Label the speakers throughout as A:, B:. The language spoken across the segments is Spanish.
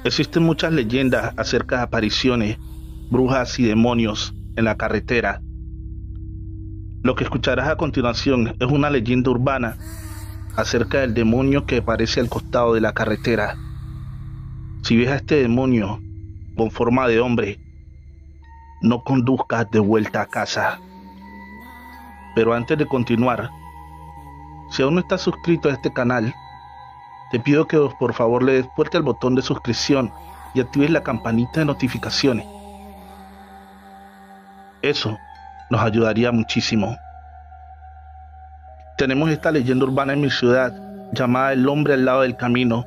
A: Existen muchas leyendas acerca de apariciones, brujas y demonios en la carretera. Lo que escucharás a continuación es una leyenda urbana acerca del demonio que aparece al costado de la carretera. Si ves a este demonio con forma de hombre, no conduzcas de vuelta a casa. Pero antes de continuar, si aún no estás suscrito a este canal, te pido que por favor le des fuerte al botón de suscripción y actives la campanita de notificaciones. Eso nos ayudaría muchísimo. Tenemos esta leyenda urbana en mi ciudad llamada El Hombre al Lado del Camino.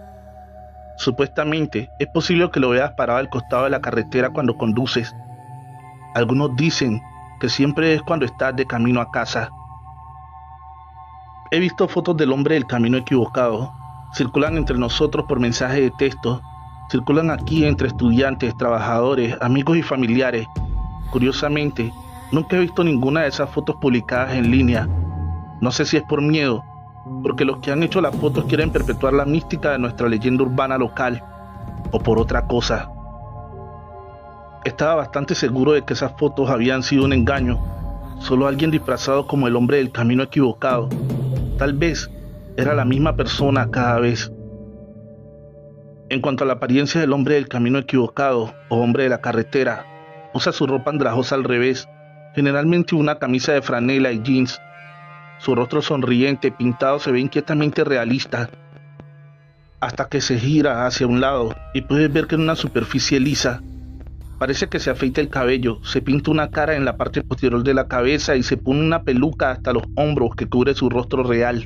A: Supuestamente es posible que lo veas parado al costado de la carretera cuando conduces. Algunos dicen que siempre es cuando estás de camino a casa. He visto fotos del hombre del camino equivocado. Circulan entre nosotros por mensajes de texto. Circulan aquí entre estudiantes, trabajadores, amigos y familiares. Curiosamente, nunca he visto ninguna de esas fotos publicadas en línea. No sé si es por miedo, porque los que han hecho las fotos quieren perpetuar la mística de nuestra leyenda urbana local, o por otra cosa. Estaba bastante seguro de que esas fotos habían sido un engaño, solo alguien disfrazado como el hombre del camino equivocado. Tal vez era la misma persona cada vez. En cuanto a la apariencia del hombre del camino equivocado o hombre de la carretera, usa su ropa andrajosa al revés, generalmente una camisa de franela y jeans. Su rostro sonriente, pintado, se ve inquietamente realista, hasta que se gira hacia un lado y puedes ver que en una superficie lisa. Parece que se afeita el cabello, se pinta una cara en la parte posterior de la cabeza y se pone una peluca hasta los hombros que cubre su rostro real.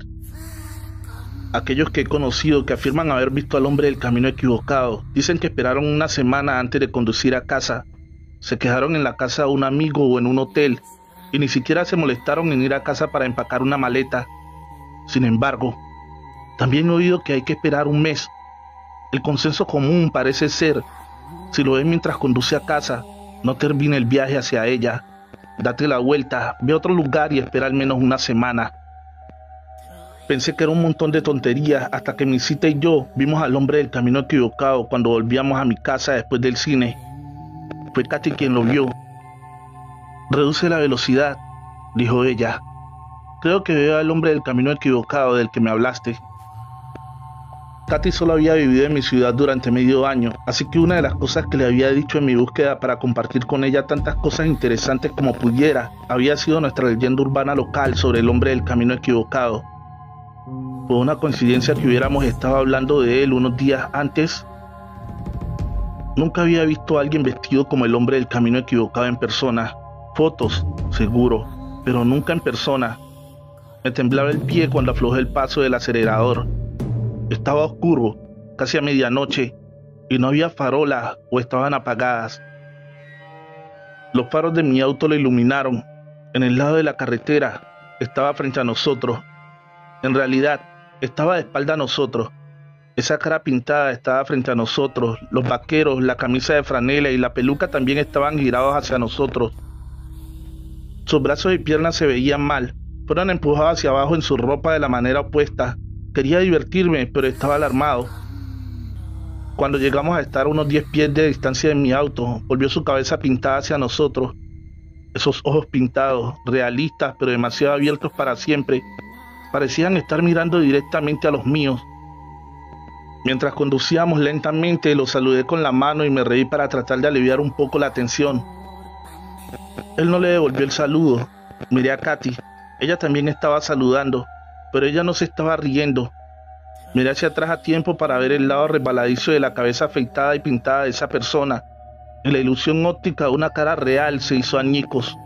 A: Aquellos que he conocido que afirman haber visto al hombre del camino equivocado dicen que esperaron una semana antes de conducir a casa. Se quedaron en la casa de un amigo o en un hotel y ni siquiera se molestaron en ir a casa para empacar una maleta. Sin embargo, también he oído que hay que esperar un mes. El consenso común parece ser: si lo ves mientras conduce a casa, no termine el viaje hacia ella. Date la vuelta, ve a otro lugar y espera al menos una semana. Pensé que era un montón de tonterías hasta que mi cita y yo vimos al hombre del camino equivocado cuando volvíamos a mi casa después del cine. Fue Katy quien lo vio. «Reduce la velocidad», dijo ella. «Creo que veo al hombre del camino equivocado del que me hablaste». Katy solo había vivido en mi ciudad durante medio año, así que una de las cosas que le había dicho en mi búsqueda para compartir con ella tantas cosas interesantes como pudiera había sido nuestra leyenda urbana local sobre el hombre del camino equivocado. Fue una coincidencia que hubiéramos estado hablando de él unos días antes. Nunca había visto a alguien vestido como el hombre del camino equivocado en persona. Fotos, seguro, pero nunca en persona. Me temblaba el pie cuando aflojé el paso del acelerador. Estaba oscuro, casi a medianoche, y no había farolas o estaban apagadas. Los faros de mi auto lo iluminaron. En el lado de la carretera estaba frente a nosotros. En realidad, estaba de espalda a nosotros. Esa cara pintada estaba frente a nosotros. Los vaqueros, la camisa de franela y la peluca también estaban girados hacia nosotros. Sus brazos y piernas se veían mal. Fueron empujados hacia abajo en su ropa de la manera opuesta. Quería divertirme, pero estaba alarmado. Cuando llegamos a estar a unos 10 pies de distancia de mi auto, volvió su cabeza pintada hacia nosotros. Esos ojos pintados, realistas pero demasiado abiertos para siempre, parecían estar mirando directamente a los míos. Mientras conducíamos lentamente, lo saludé con la mano y me reí para tratar de aliviar un poco la tensión. Él no le devolvió el saludo. Miré a Katy. Ella también estaba saludando, pero ella no se estaba riendo. Miré hacia atrás a tiempo para ver el lado resbaladizo de la cabeza afeitada y pintada de esa persona. Y la ilusión óptica de una cara real se hizo añicos.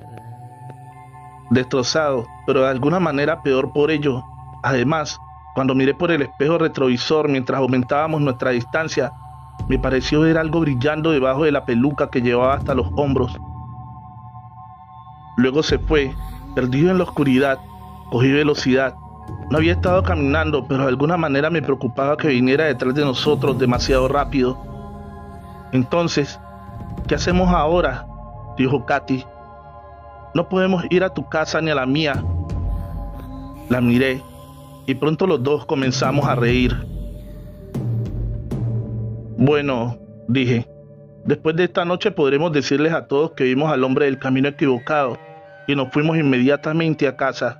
A: Destrozado, pero de alguna manera peor por ello. Además, cuando miré por el espejo retrovisor mientras aumentábamos nuestra distancia, me pareció ver algo brillando debajo de la peluca que llevaba hasta los hombros. Luego se fue, perdido en la oscuridad. Cogí velocidad. No había estado caminando, pero de alguna manera me preocupaba que viniera detrás de nosotros demasiado rápido. Entonces, ¿qué hacemos ahora?, dijo Katy. No podemos ir a tu casa ni a la mía. La miré y pronto los dos comenzamos a reír. Bueno, dije. Después de esta noche podremos decirles a todos que vimos al hombre del camino equivocado y nos fuimos inmediatamente a casa.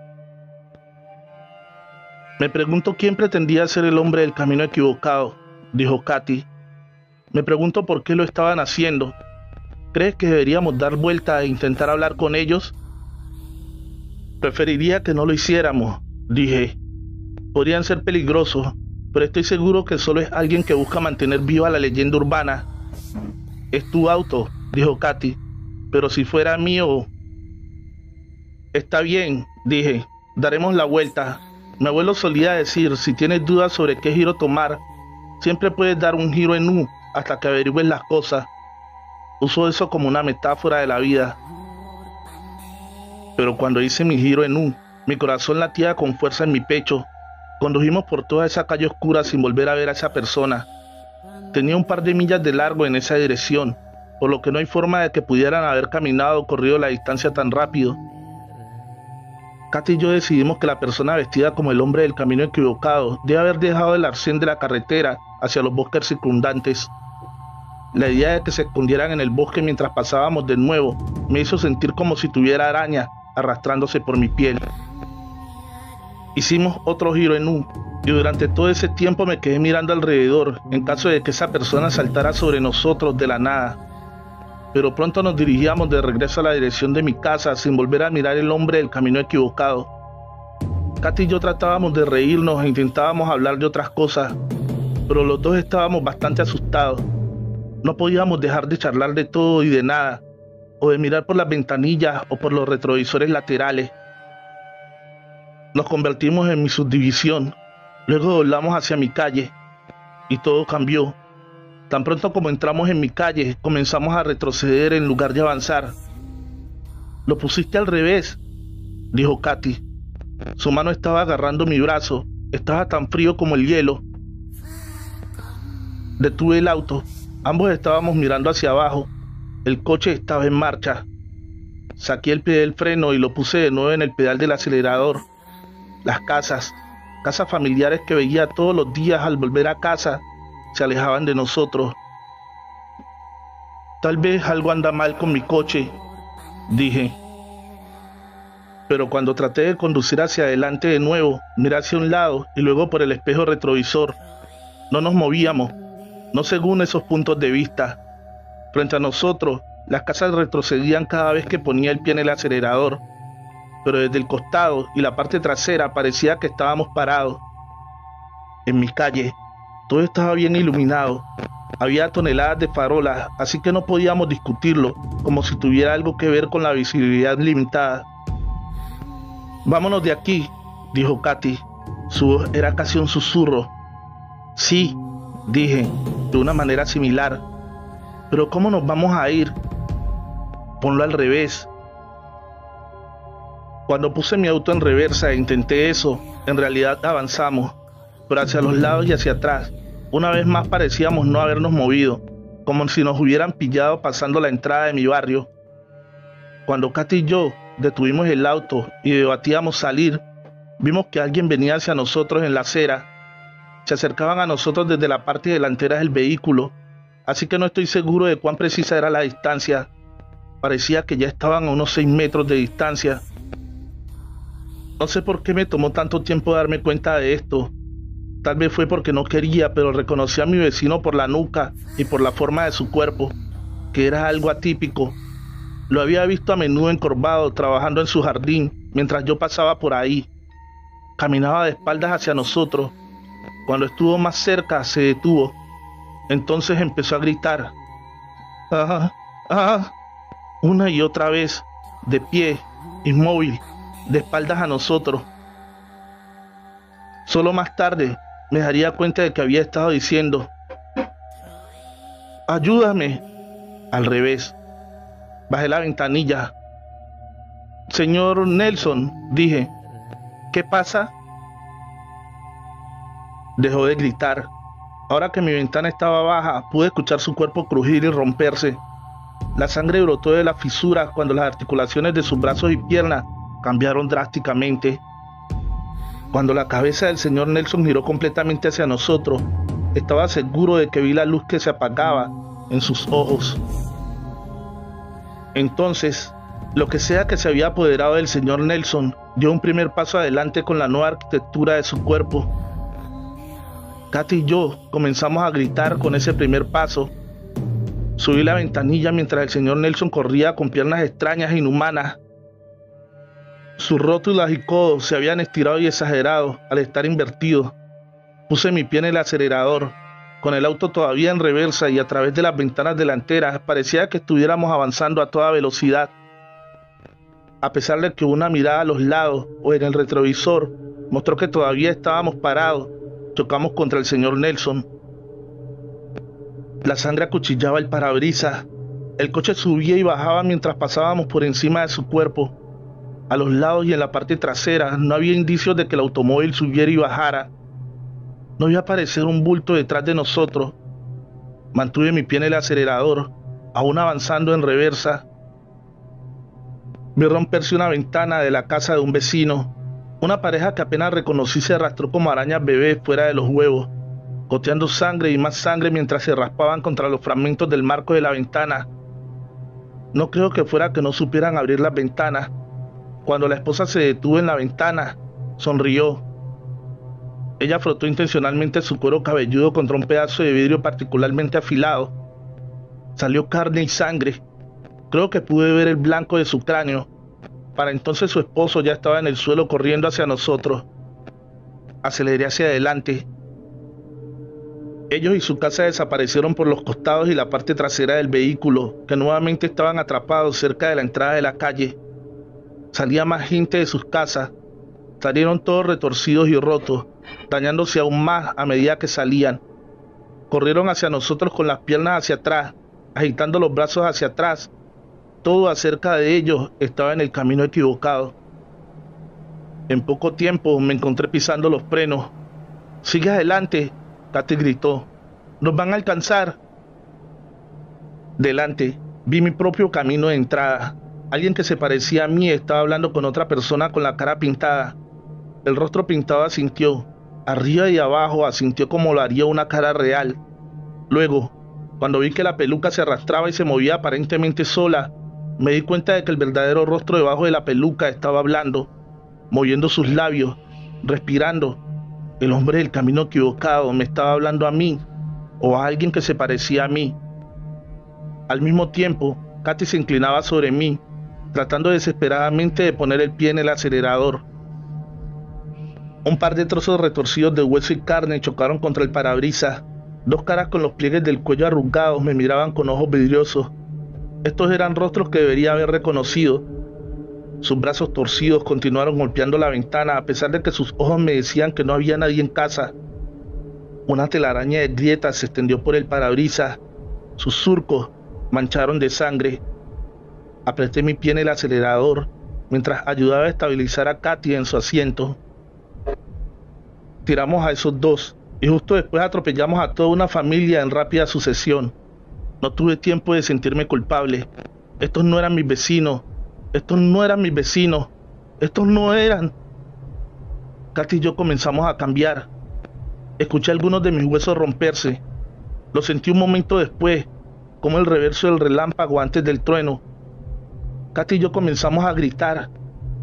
A: Me pregunto quién pretendía ser el hombre del camino equivocado, dijo Katy. Me pregunto por qué lo estaban haciendo. ¿Crees que deberíamos dar vuelta e intentar hablar con ellos? Preferiría que no lo hiciéramos, dije. Podrían ser peligrosos, pero estoy seguro que solo es alguien que busca mantener viva la leyenda urbana. Es tu auto, dijo Katy, pero si fuera mío... Está bien, dije, daremos la vuelta. Mi abuelo solía decir, si tienes dudas sobre qué giro tomar, siempre puedes dar un giro en U hasta que averigües las cosas. Uso eso como una metáfora de la vida. Pero cuando hice mi giro en U, mi corazón latía con fuerza en mi pecho. Condujimos por toda esa calle oscura sin volver a ver a esa persona. Tenía un par de millas de largo en esa dirección, por lo que no hay forma de que pudieran haber caminado o corrido la distancia tan rápido. Katy y yo decidimos que la persona vestida como el hombre del camino equivocado debe haber dejado el arcén de la carretera hacia los bosques circundantes. La idea de que se escondieran en el bosque mientras pasábamos de nuevo me hizo sentir como si tuviera araña arrastrándose por mi piel. Hicimos otro giro en U y durante todo ese tiempo me quedé mirando alrededor en caso de que esa persona saltara sobre nosotros de la nada. Pero pronto nos dirigíamos de regreso a la dirección de mi casa sin volver a mirar el hombre del camino equivocado. Katy y yo tratábamos de reírnos e intentábamos hablar de otras cosas, pero los dos estábamos bastante asustados. No podíamos dejar de charlar de todo y de nada, o de mirar por las ventanillas o por los retrovisores laterales. Nos convertimos en mi subdivisión, luego doblamos hacia mi calle, y todo cambió. Tan pronto como entramos en mi calle, comenzamos a retroceder en lugar de avanzar. «Lo pusiste al revés», dijo Katy. Su mano estaba agarrando mi brazo, estaba tan frío como el hielo. Detuve el auto, ambos estábamos mirando hacia abajo, el coche estaba en marcha. Saqué el pie del freno y lo puse de nuevo en el pedal del acelerador. Las casas familiares que veía todos los días al volver a casa, se alejaban de nosotros. Tal vez algo anda mal con mi coche, dije. Pero cuando traté de conducir hacia adelante de nuevo, miré hacia un lado y luego por el espejo retrovisor. No nos movíamos, no según esos puntos de vista. Frente a nosotros, las casas retrocedían cada vez que ponía el pie en el acelerador, pero desde el costado y la parte trasera parecía que estábamos parados. En mi calle, todo estaba bien iluminado. Había toneladas de farolas, así que no podíamos discutirlo, como si tuviera algo que ver con la visibilidad limitada. «Vámonos de aquí», dijo Katy. Su voz era casi un susurro. «Sí», dije, de una manera similar. «¿Pero cómo nos vamos a ir?» «Ponlo al revés». Cuando puse mi auto en reversa e intenté eso, en realidad avanzamos, pero hacia los lados y hacia atrás. Una vez más parecíamos no habernos movido, como si nos hubieran pillado pasando la entrada de mi barrio. Cuando Katy y yo detuvimos el auto y debatíamos salir, vimos que alguien venía hacia nosotros en la acera. Se acercaban a nosotros desde la parte delantera del vehículo, así que no estoy seguro de cuán precisa era la distancia. Parecía que ya estaban a unos 6 metros de distancia. No sé por qué me tomó tanto tiempo darme cuenta de esto. Tal vez fue porque no quería, pero reconocí a mi vecino por la nuca y por la forma de su cuerpo, que era algo atípico. Lo había visto a menudo encorvado, trabajando en su jardín, mientras yo pasaba por ahí. Caminaba de espaldas hacia nosotros. Cuando estuvo más cerca, se detuvo. Entonces empezó a gritar. ¡Ah! ¡Ah! Una y otra vez, de pie, inmóvil, de espaldas a nosotros. Solo más tarde me daría cuenta de que había estado diciendo: «¡Ayúdame!». Al revés. Bajé la ventanilla. «Señor Nelson», dije, «¿qué pasa?». Dejó de gritar. Ahora que mi ventana estaba baja, pude escuchar su cuerpo crujir y romperse. La sangre brotó de las fisuras cuando las articulaciones de sus brazos y piernas cambiaron drásticamente. Cuando la cabeza del señor Nelson giró completamente hacia nosotros, estaba seguro de que vi la luz que se apagaba en sus ojos. Entonces, lo que sea que se había apoderado del señor Nelson dio un primer paso adelante con la nueva arquitectura de su cuerpo. Katy y yo comenzamos a gritar con ese primer paso. Subí la ventanilla mientras el señor Nelson corría con piernas extrañas e inhumanas. Sus rótulas y codos se habían estirado y exagerado al estar invertidos. Puse mi pie en el acelerador, con el auto todavía en reversa, y a través de las ventanas delanteras parecía que estuviéramos avanzando a toda velocidad. A pesar de que una mirada a los lados o en el retrovisor mostró que todavía estábamos parados, chocamos contra el señor Nelson. La sangre acuchillaba el parabrisas. El coche subía y bajaba mientras pasábamos por encima de su cuerpo. A los lados y en la parte trasera no había indicios de que el automóvil subiera y bajara. No vio aparecer un bulto detrás de nosotros. Mantuve mi pie en el acelerador, aún avanzando en reversa. Vi romperse una ventana de la casa de un vecino. Una pareja que apenas reconocí se arrastró como arañas bebés fuera de los huevos, goteando sangre y más sangre mientras se raspaban contra los fragmentos del marco de la ventana. No creo que fuera que no supieran abrir las ventanas. Cuando la esposa se detuvo en la ventana, sonrió. Ella frotó intencionalmente su cuero cabelludo contra un pedazo de vidrio particularmente afilado. Salió carne y sangre. Creo que pude ver el blanco de su cráneo. Para entonces su esposo ya estaba en el suelo corriendo hacia nosotros. Aceleré hacia adelante. Ellos y su casa desaparecieron por los costados y la parte trasera del vehículo, que nuevamente estaban atrapados cerca de la entrada de la calle. Salía más gente de sus casas. Salieron todos retorcidos y rotos, dañándose aún más a medida que salían. Corrieron hacia nosotros con las piernas hacia atrás, agitando los brazos hacia atrás. Todo acerca de ellos estaba en el camino equivocado. En poco tiempo me encontré pisando los frenos. «¡Sigue adelante!», Katy gritó. «¡Nos van a alcanzar!». Delante vi mi propio camino de entrada. Alguien que se parecía a mí estaba hablando con otra persona con la cara pintada. El rostro pintado asintió. Arriba y abajo asintió como lo haría una cara real. Luego, cuando vi que la peluca se arrastraba y se movía aparentemente sola, me di cuenta de que el verdadero rostro debajo de la peluca estaba hablando, moviendo sus labios, respirando. El hombre del camino equivocado me estaba hablando a mí, o a alguien que se parecía a mí. Al mismo tiempo, Katy se inclinaba sobre mí, tratando desesperadamente de poner el pie en el acelerador. Un par de trozos retorcidos de hueso y carne chocaron contra el parabrisas. Dos caras con los pliegues del cuello arrugados me miraban con ojos vidriosos. Estos eran rostros que debería haber reconocido. Sus brazos torcidos continuaron golpeando la ventana a pesar de que sus ojos me decían que no había nadie en casa. Una telaraña de grietas se extendió por el parabrisas. Sus surcos mancharon de sangre. Apreté mi pie en el acelerador mientras ayudaba a estabilizar a Katy en su asiento. Tiramos a esos dos y justo después atropellamos a toda una familia en rápida sucesión. No tuve tiempo de sentirme culpable. Estos no eran mis vecinos. Estos no eran mis vecinos. Estos no eran. Katy y yo comenzamos a cambiar. Escuché algunos de mis huesos romperse. Lo sentí un momento después, como el reverso del relámpago antes del trueno. Katy y yo comenzamos a gritar,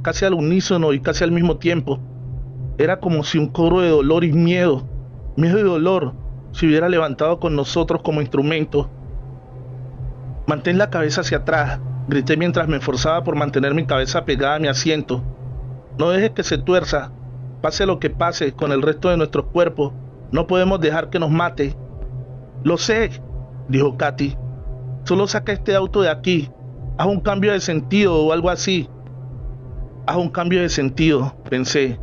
A: casi al unísono y casi al mismo tiempo. Era como si un coro de dolor y miedo y dolor, se hubiera levantado con nosotros como instrumento. «Mantén la cabeza hacia atrás», grité mientras me esforzaba por mantener mi cabeza pegada a mi asiento. «No dejes que se tuerza. Pase lo que pase con el resto de nuestros cuerpos, no podemos dejar que nos mate». «Lo sé», dijo Katy. «Solo saca este auto de aquí. Haz un cambio de sentido o algo así». «Haz un cambio de sentido», pensé.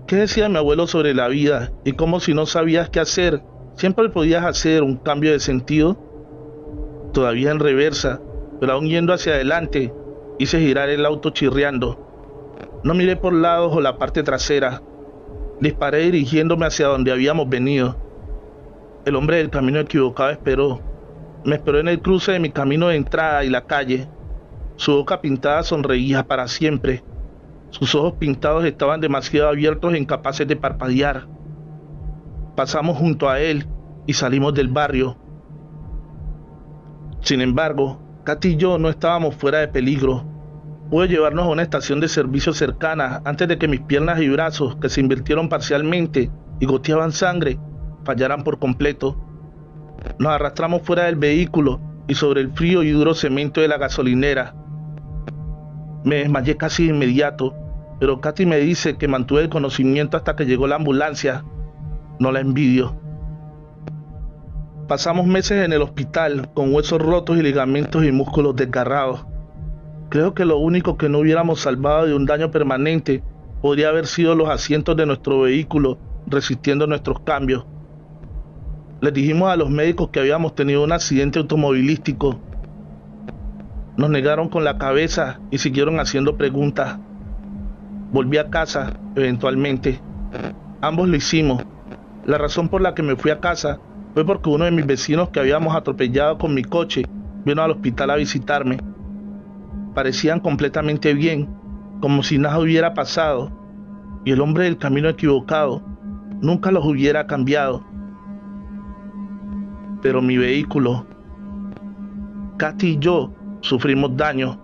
A: ¿Qué decía mi abuelo sobre la vida? Y como si no sabías qué hacer, siempre podías hacer un cambio de sentido. Todavía en reversa, pero aún yendo hacia adelante, hice girar el auto chirriando. No miré por lados o la parte trasera. Disparé dirigiéndome hacia donde habíamos venido. El hombre del camino equivocado esperó. Me esperó en el cruce de mi camino de entrada y la calle. Su boca pintada sonreía para siempre. Sus ojos pintados estaban demasiado abiertos e incapaces de parpadear. Pasamos junto a él y salimos del barrio. Sin embargo, Katy y yo no estábamos fuera de peligro. Pude llevarnos a una estación de servicio cercana antes de que mis piernas y brazos, que se invirtieron parcialmente y goteaban sangre, fallaran por completo. Nos arrastramos fuera del vehículo y sobre el frío y duro cemento de la gasolinera. Me desmayé casi de inmediato, pero Katy me dice que mantuve el conocimiento hasta que llegó la ambulancia. No la envidio. Pasamos meses en el hospital con huesos rotos y ligamentos y músculos desgarrados. Creo que lo único que no hubiéramos salvado de un daño permanente podría haber sido los asientos de nuestro vehículo resistiendo nuestros cambios. Les dijimos a los médicos que habíamos tenido un accidente automovilístico. Nos negaron con la cabeza y siguieron haciendo preguntas. Volví a casa, eventualmente. Ambos lo hicimos. La razón por la que me fui a casa fue porque uno de mis vecinos que habíamos atropellado con mi coche vino al hospital a visitarme. Parecían completamente bien, como si nada hubiera pasado, y el hombre del camino equivocado nunca los hubiera cambiado. Pero mi vehículo, Katy y yo sufrimos daño,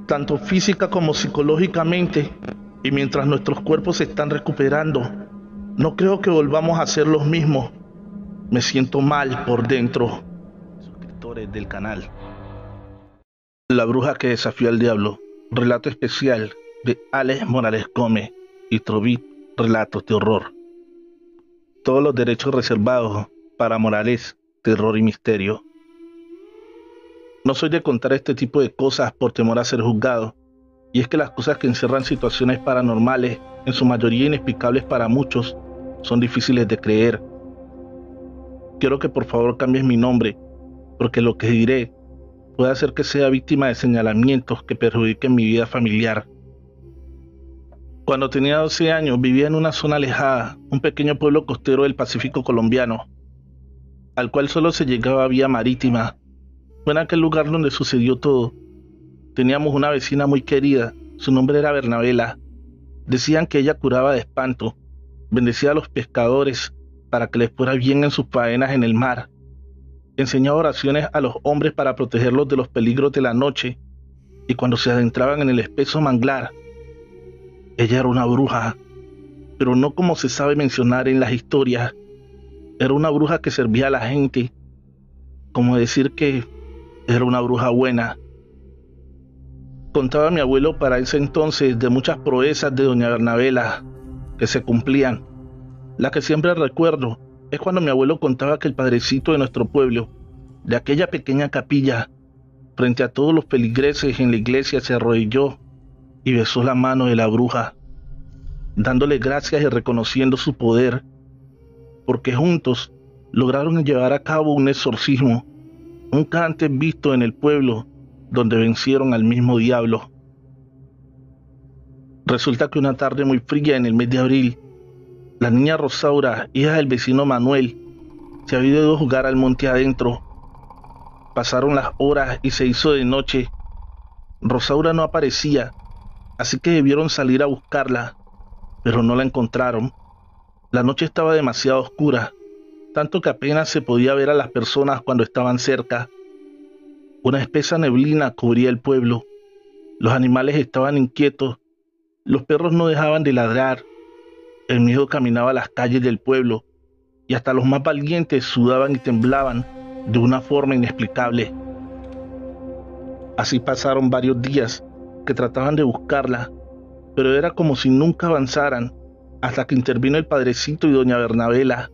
A: tanto física como psicológicamente, y mientras nuestros cuerpos se están recuperando, no creo que volvamos a ser los mismos. Me siento mal por dentro. Suscriptores del canal. La bruja que desafió al diablo. Relato especial de Alex Morales Gómez y Trovit Relatos de Horror. Todos los derechos reservados para Morales, Terror y Misterio. No soy de contar este tipo de cosas por temor a ser juzgado, y es que las cosas que encierran situaciones paranormales, en su mayoría inexplicables para muchos, son difíciles de creer. Quiero que por favor cambies mi nombre, porque lo que diré puede hacer que sea víctima de señalamientos que perjudiquen mi vida familiar. Cuando tenía 12 años vivía en una zona alejada, un pequeño pueblo costero del Pacífico colombiano, al cual solo se llegaba vía marítima. Fue en aquel lugar donde sucedió todo. Teníamos una vecina muy querida, su nombre era Bernabela. Decían que ella curaba de espanto, bendecía a los pescadores para que les fuera bien en sus faenas en el mar, enseñaba oraciones a los hombres para protegerlos de los peligros de la noche, y cuando se adentraban en el espeso manglar, ella era una bruja, pero no como se sabe mencionar en las historias. Era una bruja que servía a la gente, como decir que era una bruja buena. Contaba mi abuelo para ese entonces de muchas proezas de doña Bernabela que se cumplían. La que siempre recuerdo es cuando mi abuelo contaba que el padrecito de nuestro pueblo, de aquella pequeña capilla, frente a todos los feligreses en la iglesia, se arrodilló y besó la mano de la bruja, dándole gracias y reconociendo su poder, porque juntos lograron llevar a cabo un exorcismo, nunca antes visto en el pueblo, donde vencieron al mismo diablo. Resulta que una tarde muy fría en el mes de abril, la niña Rosaura, hija del vecino Manuel, se había ido a jugar al monte adentro. Pasaron las horas y se hizo de noche. Rosaura no aparecía, así que debieron salir a buscarla, pero no la encontraron. La noche estaba demasiado oscura, tanto que apenas se podía ver a las personas cuando estaban cerca. Una espesa neblina cubría el pueblo. Los animales estaban inquietos, los perros no dejaban de ladrar, el miedo caminaba a las calles del pueblo, y hasta los más valientes sudaban y temblaban de una forma inexplicable. Así pasaron varios días que trataban de buscarla, pero era como si nunca avanzaran, hasta que intervino el padrecito y doña Bernabela,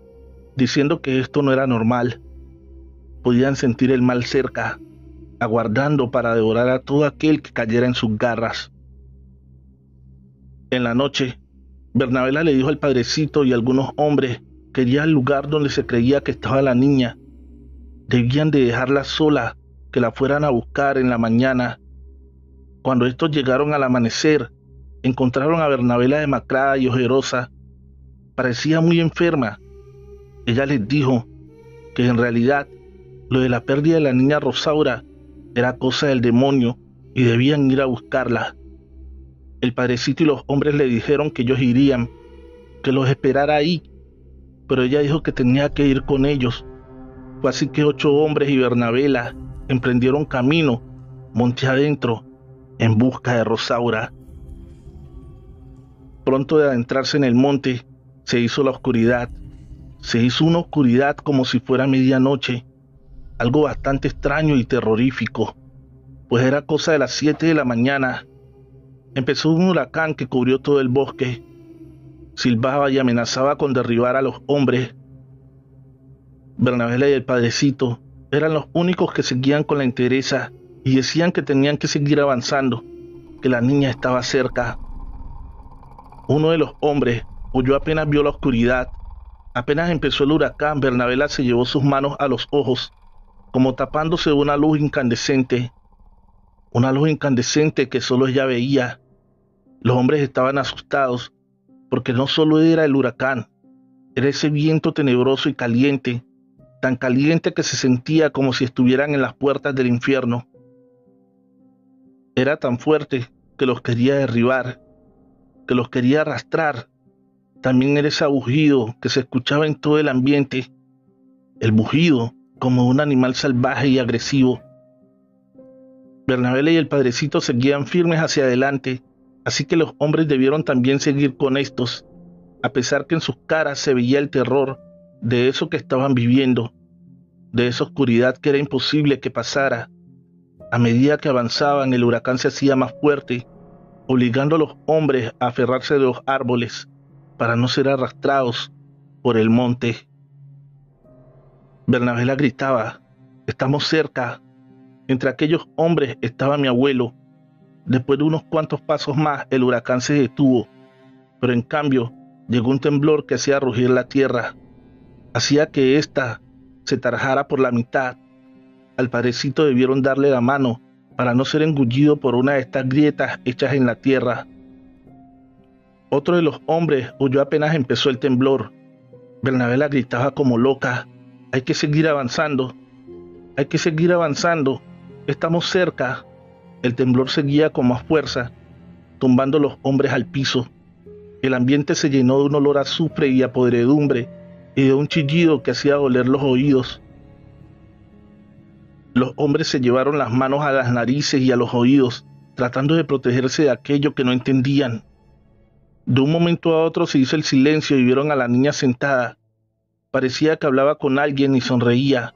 A: diciendo que esto no era normal. Podían sentir el mal cerca, aguardando para devorar a todo aquel que cayera en sus garras. En la noche, Bernabela le dijo al padrecito y a algunos hombres que iría al lugar donde se creía que estaba la niña. Debían de dejarla sola, que la fueran a buscar en la mañana. Cuando estos llegaron al amanecer, encontraron a Bernabela demacrada y ojerosa. Parecía muy enferma. Ella les dijo que en realidad lo de la pérdida de la niña Rosaura era cosa del demonio y debían ir a buscarla. El padrecito y los hombres le dijeron que ellos irían, que los esperara ahí, pero ella dijo que tenía que ir con ellos, Fue así que 8 hombres y Bernabela emprendieron camino monte adentro en busca de Rosaura. Pronto de adentrarse en el monte, se hizo la oscuridad. Se hizo una oscuridad como si fuera medianoche, algo bastante extraño y terrorífico, pues era cosa de las 7 de la mañana. Empezó un huracán que cubrió todo el bosque. Silbaba y amenazaba con derribar a los hombres. Bernabela y el padrecito eran los únicos que seguían con la entereza y decían que tenían que seguir avanzando, que la niña estaba cerca. Uno de los hombres huyó apenas vio la oscuridad. Apenas empezó el huracán, Bernabela se llevó sus manos a los ojos, como tapándose de una luz incandescente que solo ella veía. Los hombres estaban asustados, porque no solo era el huracán, era ese viento tenebroso y caliente, tan caliente que se sentía como si estuvieran en las puertas del infierno. Era tan fuerte que los quería derribar, que los quería arrastrar. También era ese bujido que se escuchaba en todo el ambiente, el bujido como un animal salvaje y agresivo. Bernabela y el padrecito seguían firmes hacia adelante, así que los hombres debieron también seguir con estos, a pesar que en sus caras se veía el terror de eso que estaban viviendo, de esa oscuridad que era imposible que pasara. A medida que avanzaban, el huracán se hacía más fuerte, obligando a los hombres a aferrarse de los árboles para no ser arrastrados por el monte. Bernabela gritaba: «Estamos cerca». Entre aquellos hombres estaba mi abuelo. Después de unos cuantos pasos más, el huracán se detuvo, pero en cambio llegó un temblor que hacía rugir la tierra, hacía que ésta se tarjara por la mitad. Al padrecito debieron darle la mano para no ser engullido por una de estas grietas hechas en la tierra. Otro de los hombres huyó apenas empezó el temblor. Bernabela gritaba como loca: «Hay que seguir avanzando, hay que seguir avanzando, estamos cerca». El temblor seguía con más fuerza, tumbando los hombres al piso. El ambiente se llenó de un olor a azufre y a podredumbre, y de un chillido que hacía doler los oídos. Los hombres se llevaron las manos a las narices y a los oídos, tratando de protegerse de aquello que no entendían. De un momento a otro se hizo el silencio y vieron a la niña sentada. Parecía que hablaba con alguien y sonreía.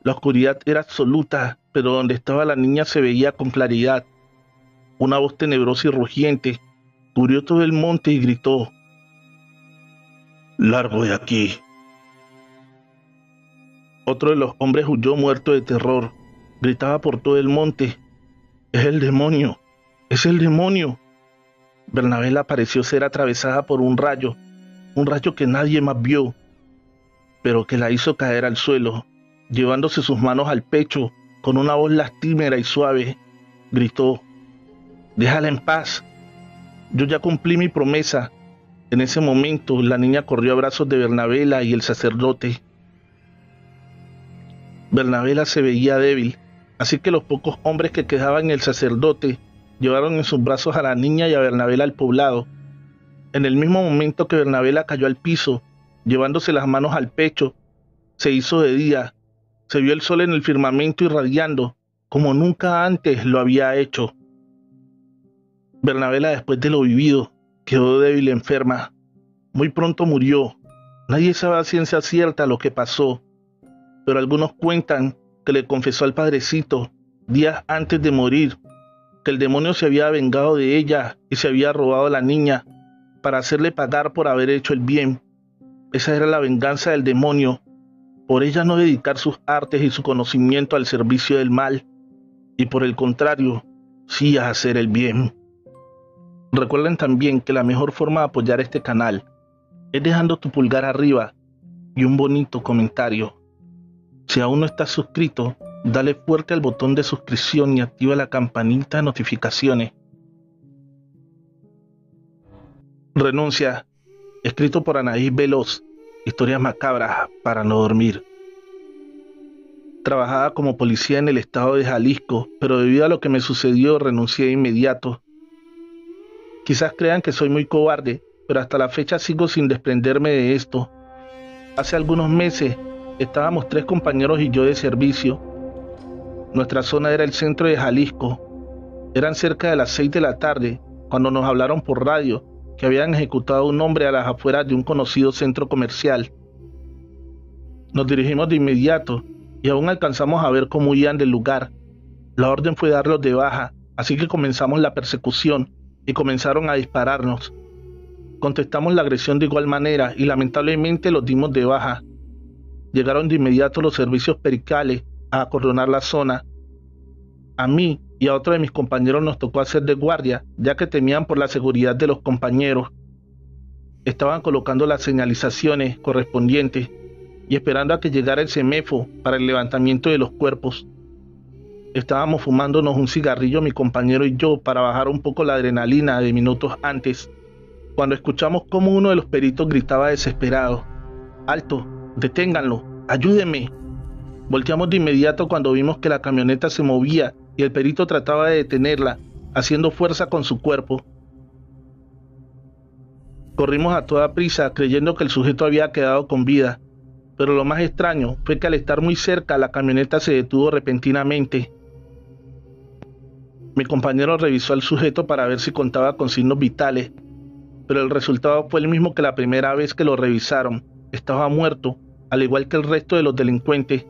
A: La oscuridad era absoluta, pero donde estaba la niña se veía con claridad. Una voz tenebrosa y rugiente cubrió todo el monte y gritó: «Largo de aquí». Otro de los hombres huyó muerto de terror. Gritaba por todo el monte: «Es el demonio, es el demonio». Bernabela pareció ser atravesada por un rayo que nadie más vio, pero que la hizo caer al suelo. Llevándose sus manos al pecho, con una voz lastimera y suave, gritó: «Déjala en paz, yo ya cumplí mi promesa». En ese momento, la niña corrió a brazos de Bernabela y el sacerdote. Bernabela se veía débil, así que los pocos hombres que quedaban en el sacerdote llevaron en sus brazos a la niña y a Bernabela al poblado. En el mismo momento que Bernabela cayó al piso, llevándose las manos al pecho, se hizo de día. Se vio el sol en el firmamento irradiando, como nunca antes lo había hecho. Bernabela, después de lo vivido, quedó débil y enferma. Muy pronto murió. Nadie sabe a ciencia cierta lo que pasó, pero algunos cuentan que le confesó al padrecito, días antes de morir, que el demonio se había vengado de ella y se había robado a la niña para hacerle pagar por haber hecho el bien. Esa era la venganza del demonio, por ella no dedicar sus artes y su conocimiento al servicio del mal, y por el contrario, sí a hacer el bien. Recuerden también que la mejor forma de apoyar este canal es dejando tu pulgar arriba y un bonito comentario. Si aún no estás suscrito, dale fuerte al botón de suscripción y activa la campanita de notificaciones. Renuncia, escrito por Anaís Veloz. Historias macabras para no dormir. Trabajaba como policía en el estado de Jalisco, pero debido a lo que me sucedió renuncié de inmediato. Quizás crean que soy muy cobarde, pero hasta la fecha sigo sin desprenderme de esto. Hace algunos meses Estábamos 3 compañeros y yo de servicio. Nuestra zona era el centro de Jalisco. Eran cerca de las 6 de la tarde cuando nos hablaron por radio que habían ejecutado a un hombre a las afueras de un conocido centro comercial. Nos dirigimos de inmediato y aún alcanzamos a ver cómo huían del lugar. La orden fue darlos de baja, así que comenzamos la persecución y comenzaron a dispararnos. Contestamos la agresión de igual manera y lamentablemente los dimos de baja. Llegaron de inmediato los servicios pericales a acordonar la zona. A mí y a otro de mis compañeros nos tocó hacer de guardia, ya que temían por la seguridad de los compañeros. Estaban colocando las señalizaciones correspondientes y esperando a que llegara el CEMEFO para el levantamiento de los cuerpos. Estábamos fumándonos un cigarrillo mi compañero y yo para bajar un poco la adrenalina de minutos antes, cuando escuchamos cómo uno de los peritos gritaba desesperado: «¡Alto! ¡Deténganlo! ¡Ayúdenme!». Volteamos de inmediato cuando vimos que la camioneta se movía y el perito trataba de detenerla, haciendo fuerza con su cuerpo. Corrimos a toda prisa creyendo que el sujeto había quedado con vida, pero lo más extraño fue que al estar muy cerca la camioneta se detuvo repentinamente. Mi compañero revisó al sujeto para ver si contaba con signos vitales, pero el resultado fue el mismo que la primera vez que lo revisaron: estaba muerto, al igual que el resto de los delincuentes.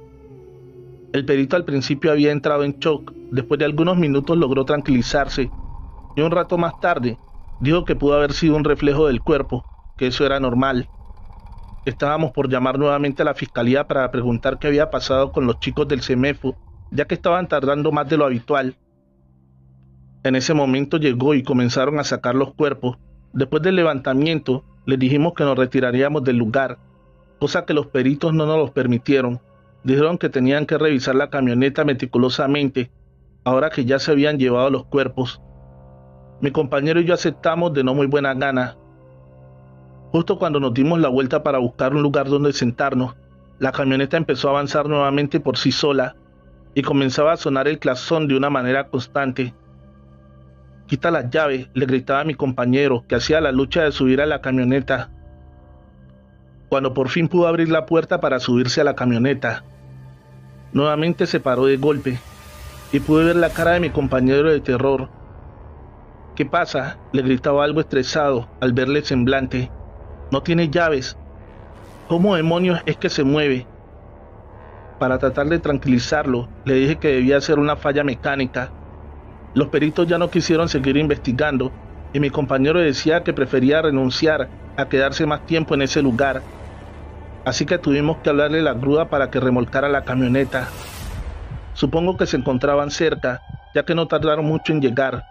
A: El perito al principio había entrado en shock, después de algunos minutos logró tranquilizarse, y un rato más tarde dijo que pudo haber sido un reflejo del cuerpo, que eso era normal. Estábamos por llamar nuevamente a la fiscalía para preguntar qué había pasado con los chicos del CEMEFO, ya que estaban tardando más de lo habitual. En ese momento llegó y comenzaron a sacar los cuerpos. Después del levantamiento, les dijimos que nos retiraríamos del lugar, cosa que los peritos no nos los permitieron. Dijeron que tenían que revisar la camioneta meticulosamente, ahora que ya se habían llevado los cuerpos. Mi compañero y yo aceptamos de no muy buena gana. Justo cuando nos dimos la vuelta para buscar un lugar donde sentarnos, la camioneta empezó a avanzar nuevamente por sí sola y comenzaba a sonar el claxon de una manera constante. «Quita las llaves», le gritaba a mi compañero, que hacía la lucha de subir a la camioneta. Cuando por fin pudo abrir la puerta para subirse a la camioneta, nuevamente se paró de golpe y pude ver la cara de mi compañero de terror. «¿Qué pasa?», le gritaba algo estresado al verle el semblante. «No tiene llaves. ¿Cómo demonios es que se mueve?». Para tratar de tranquilizarlo, le dije que debía ser una falla mecánica. Los peritos ya no quisieron seguir investigando y mi compañero decía que prefería renunciar a quedarse más tiempo en ese lugar. Así que tuvimos que hablarle a la grúa para que remolcara la camioneta. Supongo que se encontraban cerca, ya que no tardaron mucho en llegar.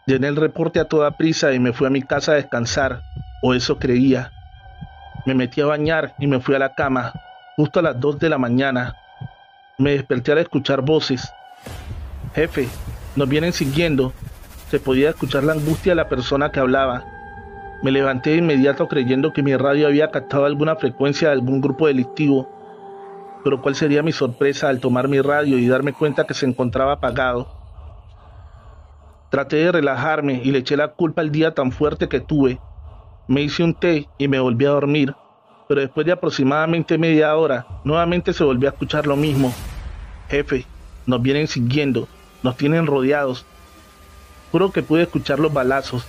A: Llené el reporte a toda prisa y me fui a mi casa a descansar, o eso creía. Me metí a bañar y me fui a la cama, justo a las 2 de la mañana. Me desperté al escuchar voces. «Jefe, nos vienen siguiendo». Se podía escuchar la angustia de la persona que hablaba. Me levanté de inmediato creyendo que mi radio había captado alguna frecuencia de algún grupo delictivo. Pero cuál sería mi sorpresa al tomar mi radio y darme cuenta que se encontraba apagado. Traté de relajarme y le eché la culpa al día tan fuerte que tuve. Me hice un té y me volví a dormir, pero después de aproximadamente media hora, nuevamente se volvió a escuchar lo mismo. «Jefe, nos vienen siguiendo, nos tienen rodeados». Juro que pude escuchar los balazos.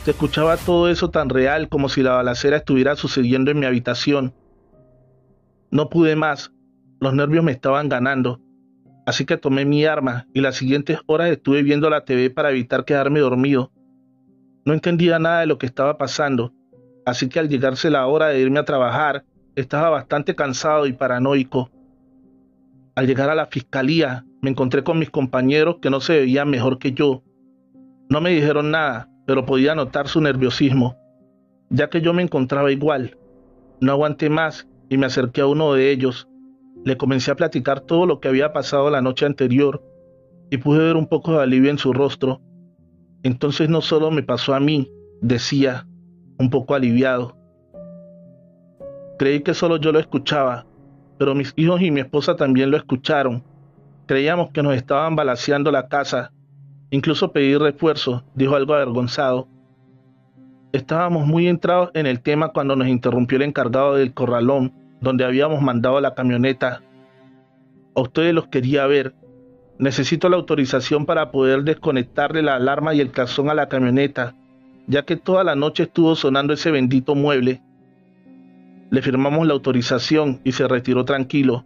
A: Se escuchaba todo eso tan real como si la balacera estuviera sucediendo en mi habitación. No pude más, los nervios me estaban ganando, así que tomé mi arma y las siguientes horas estuve viendo la TV para evitar quedarme dormido. No entendía nada de lo que estaba pasando, así que al llegarse la hora de irme a trabajar, estaba bastante cansado y paranoico. Al llegar a la fiscalía, me encontré con mis compañeros que no se veían mejor que yo. No me dijeron nada, pero podía notar su nerviosismo, ya que yo me encontraba igual. No aguanté más y me acerqué a uno de ellos. Le comencé a platicar todo lo que había pasado la noche anterior y pude ver un poco de alivio en su rostro. Entonces no solo me pasó a mí, decía, un poco aliviado. Creí que solo yo lo escuchaba, pero mis hijos y mi esposa también lo escucharon. Creíamos que nos estaban balaceando la casa. Incluso pedí refuerzo, dijo algo avergonzado. Estábamos muy entrados en el tema cuando nos interrumpió el encargado del corralón, donde habíamos mandado la camioneta. A ustedes los quería ver. Necesito la autorización para poder desconectarle la alarma y el calzón a la camioneta, ya que toda la noche estuvo sonando ese bendito mueble. Le firmamos la autorización y se retiró tranquilo.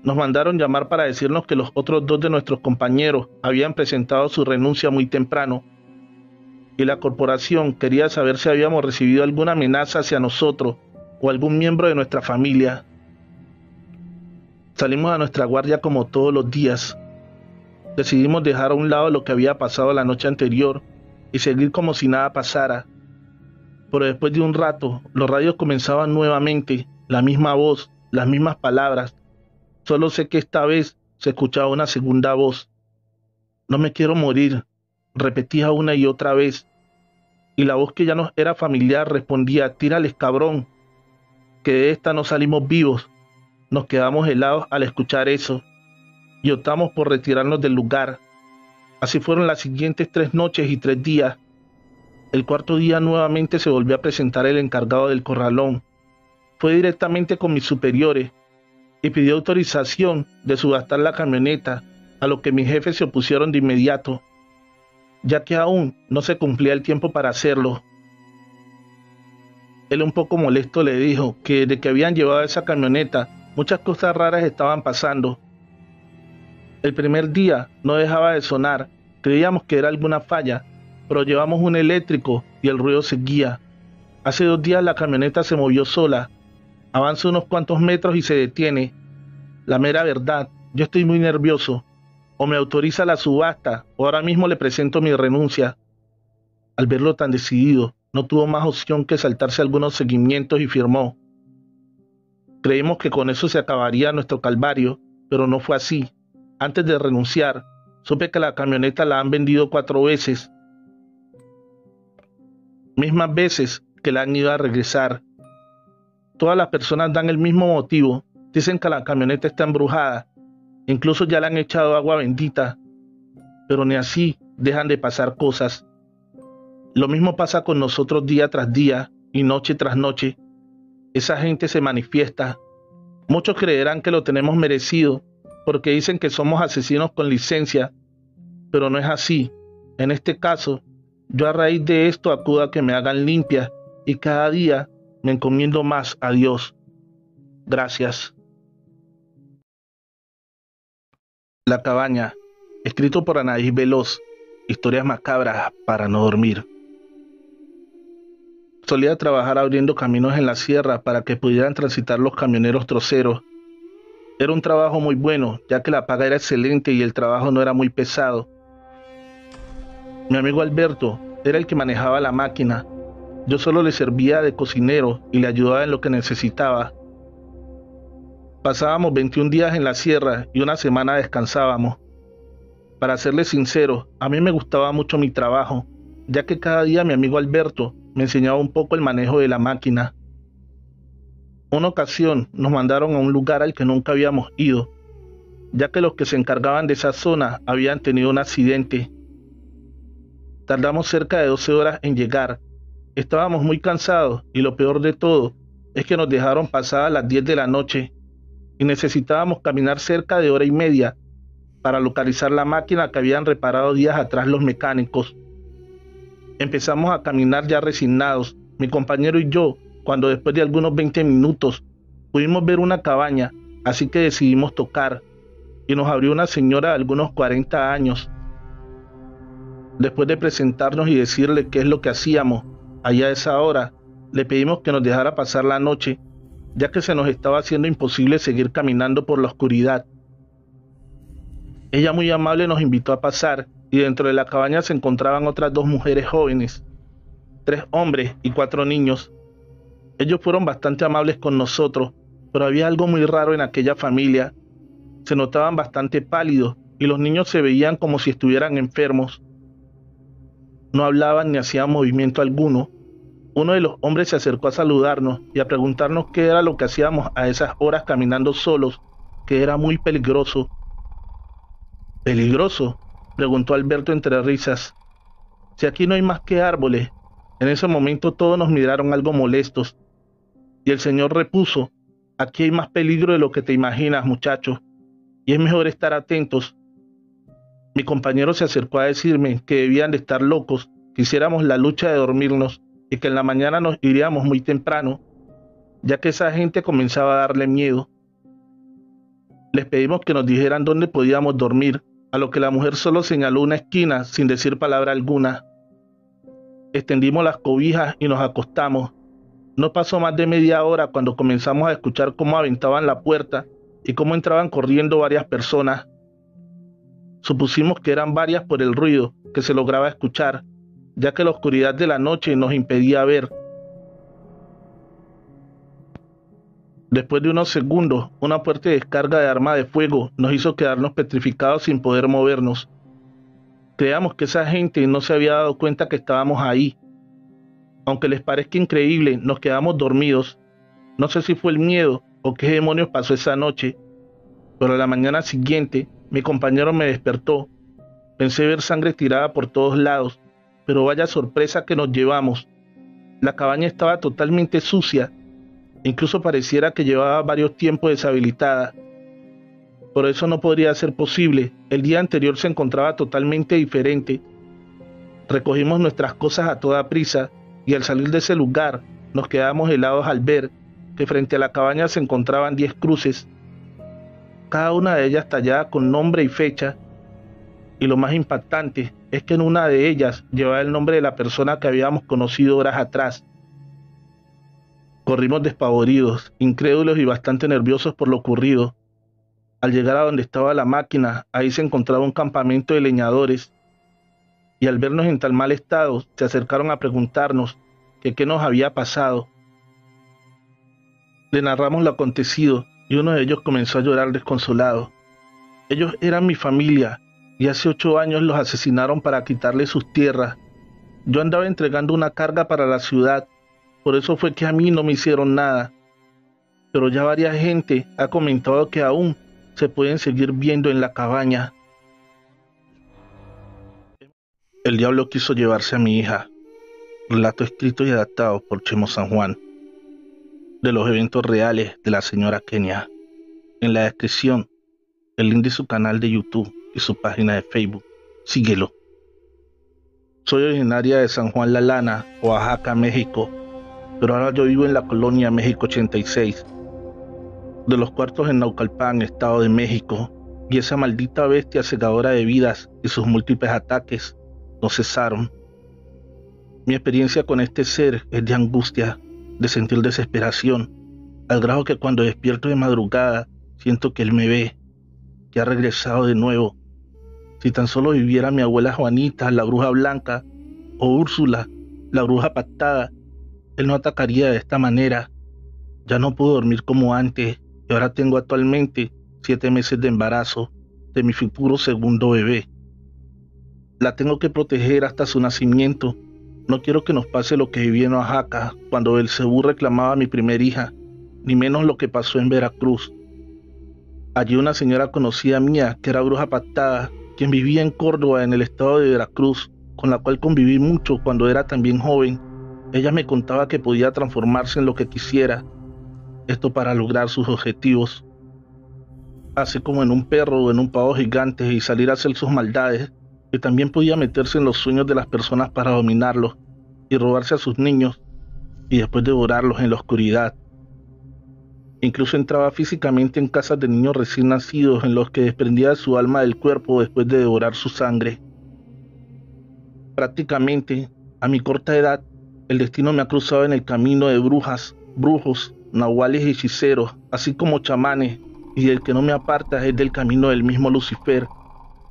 A: Nos mandaron llamar para decirnos que los otros 2 de nuestros compañeros habían presentado su renuncia muy temprano, y la corporación quería saber si habíamos recibido alguna amenaza hacia nosotros o algún miembro de nuestra familia. Salimos a nuestra guardia como todos los días. Decidimos dejar a un lado lo que había pasado la noche anterior y seguir como si nada pasara. Pero después de un rato, los radios comenzaban nuevamente, la misma voz, las mismas palabras. Solo sé que esta vez se escuchaba una segunda voz. No me quiero morir, repetía una y otra vez. Y la voz que ya nos era familiar respondía: tírales, cabrón, que de esta no salimos vivos. Nos quedamos helados al escuchar eso y optamos por retirarnos del lugar. Así fueron las siguientes 3 noches y 3 días. El cuarto día nuevamente se volvió a presentar el encargado del corralón. Fue directamente con mis superiores y pidió autorización de subastar la camioneta, a lo que mis jefes se opusieron de inmediato, ya que aún no se cumplía el tiempo para hacerlo. Él, un poco molesto, le dijo que desde que habían llevado esa camioneta, muchas cosas raras estaban pasando. El primer día no dejaba de sonar, creíamos que era alguna falla, pero llevamos un eléctrico y el ruido seguía. Hace 2 días la camioneta se movió sola, avanza unos cuantos metros y se detiene. La mera verdad, yo estoy muy nervioso. O me autoriza la subasta, o ahora mismo le presento mi renuncia. Al verlo tan decidido, no tuvo más opción que saltarse algunos seguimientos y firmó. Creímos que con eso se acabaría nuestro calvario, pero no fue así. Antes de renunciar, supe que la camioneta la han vendido 4 veces. Mismas veces que la han ido a regresar. Todas las personas dan el mismo motivo. Dicen que la camioneta está embrujada. Incluso ya le han echado agua bendita. Pero ni así dejan de pasar cosas. Lo mismo pasa con nosotros día tras día y noche tras noche. Esa gente se manifiesta. Muchos creerán que lo tenemos merecido porque dicen que somos asesinos con licencia, pero no es así. En este caso, yo a raíz de esto acudo a que me hagan limpia y cada día me encomiendo más a Dios. Gracias. La cabaña, escrito por Anaís Veloz, historias macabras para no dormir. Solía trabajar abriendo caminos en la sierra para que pudieran transitar los camioneros troceros. Era un trabajo muy bueno, ya que la paga era excelente y el trabajo no era muy pesado. Mi amigo Alberto era el que manejaba la máquina. Yo solo le servía de cocinero y le ayudaba en lo que necesitaba. Pasábamos 21 días en la sierra y una semana descansábamos. Para serles sincero, a mí me gustaba mucho mi trabajo, ya que cada día mi amigo Alberto me enseñaba un poco el manejo de la máquina. Una ocasión nos mandaron a un lugar al que nunca habíamos ido, ya que los que se encargaban de esa zona habían tenido un accidente. Tardamos cerca de 12 horas en llegar. Estábamos muy cansados y lo peor de todo es que nos dejaron pasadas las 10 de la noche y necesitábamos caminar cerca de 1 hora y media para localizar la máquina que habían reparado días atrás los mecánicos. Empezamos a caminar ya resignados, mi compañero y yo, cuando después de algunos 20 minutos pudimos ver una cabaña, así que decidimos tocar, y nos abrió una señora de algunos 40 años. Después de presentarnos y decirle qué es lo que hacíamos allá a esa hora, le pedimos que nos dejara pasar la noche, ya que se nos estaba haciendo imposible seguir caminando por la oscuridad. Ella muy amable nos invitó a pasar, y dentro de la cabaña se encontraban otras 2 mujeres jóvenes, 3 hombres y 4 niños. Ellos fueron bastante amables con nosotros, pero había algo muy raro en aquella familia. Se notaban bastante pálidos y los niños se veían como si estuvieran enfermos. No hablaban ni hacían movimiento alguno. Uno de los hombres se acercó a saludarnos y a preguntarnos qué era lo que hacíamos a esas horas caminando solos, que era muy peligroso. ¿Peligroso?, preguntó Alberto entre risas. Si aquí no hay más que árboles. En ese momento todos nos miraron algo molestos, y el señor repuso Aquí hay más peligro de lo que te imaginas, muchachos, y es mejor estar atentos. Mi compañero se acercó a decirme que debían de estar locos, que hiciéramos la lucha de dormirnos y que en la mañana nos iríamos muy temprano, ya que esa gente comenzaba a darle miedo. Les pedimos que nos dijeran dónde podíamos dormir, a lo que la mujer solo señaló una esquina sin decir palabra alguna. Extendimos las cobijas y nos acostamos. No pasó más de media hora cuando comenzamos a escuchar cómo aventaban la puerta y cómo entraban corriendo varias personas. Supusimos que eran varias por el ruido que se lograba escuchar, ya que la oscuridad de la noche nos impedía ver. Después de unos segundos, una fuerte descarga de arma de fuego nos hizo quedarnos petrificados sin poder movernos. Creíamos que esa gente no se había dado cuenta que estábamos ahí. Aunque les parezca increíble, nos quedamos dormidos. No sé si fue el miedo o qué demonios pasó esa noche, pero a la mañana siguiente mi compañero me despertó. Pensé ver sangre tirada por todos lados, pero vaya sorpresa que nos llevamos. La cabaña estaba totalmente sucia, incluso pareciera que llevaba varios tiempos deshabilitada. Por eso no podría ser posible, el día anterior se encontraba totalmente diferente. Recogimos nuestras cosas a toda prisa y al salir de ese lugar nos quedamos helados al ver que frente a la cabaña se encontraban 10 cruces, cada una de ellas tallada con nombre y fecha, y lo más impactante es que en una de ellas llevaba el nombre de la persona que habíamos conocido horas atrás. Corrimos despavoridos, incrédulos y bastante nerviosos por lo ocurrido. Al llegar a donde estaba la máquina, ahí se encontraba un campamento de leñadores, y al vernos en tan mal estado, se acercaron a preguntarnos que qué nos había pasado. Le narramos lo acontecido, y uno de ellos comenzó a llorar desconsolado. Ellos eran mi familia, y hace 8 años los asesinaron para quitarles sus tierras. Yo andaba entregando una carga para la ciudad, por eso fue que a mí no me hicieron nada. Pero ya varias gente ha comentado que aún se pueden seguir viendo en la cabaña. El diablo quiso llevarse a mi hija. Relato escrito y adaptado por Chemo San Juan. De los eventos reales de la señora Kenia. En la descripción, el link de su canal de YouTube y su página de Facebook. Síguelo. Soy originaria de San Juan La Lana, Oaxaca, México, pero ahora yo vivo en la colonia México 86, de los cuartos en Naucalpan, Estado de México, y esa maldita bestia cegadora de vidas y sus múltiples ataques no cesaron. Mi experiencia con este ser es de angustia, de sentir desesperación, al grado que cuando despierto de madrugada siento que él me ve, que ha regresado de nuevo. Si tan solo viviera mi abuela Juanita, la bruja blanca, o Úrsula, la bruja pactada, él no atacaría de esta manera. Ya no puedo dormir como antes y ahora tengo actualmente 7 meses de embarazo de mi futuro segundo bebé. La tengo que proteger hasta su nacimiento. No quiero que nos pase lo que viví en Oaxaca cuando Belcebú reclamaba a mi primer hija, ni menos lo que pasó en Veracruz. Allí una señora conocida mía, que era bruja pactada, quien vivía en Córdoba, en el estado de Veracruz, con la cual conviví mucho cuando era también joven. Ella me contaba que podía transformarse en lo que quisiera, esto para lograr sus objetivos, así como en un perro o en un pavo gigante y salir a hacer sus maldades, que también podía meterse en los sueños de las personas para dominarlos y robarse a sus niños y después devorarlos en la oscuridad. Incluso entraba físicamente en casas de niños recién nacidos en los que desprendía su alma del cuerpo después de devorar su sangre. Prácticamente, a mi corta edad, el destino me ha cruzado en el camino de brujas, brujos, nahuales y hechiceros, así como chamanes, y el que no me aparta es del camino del mismo Lucifer,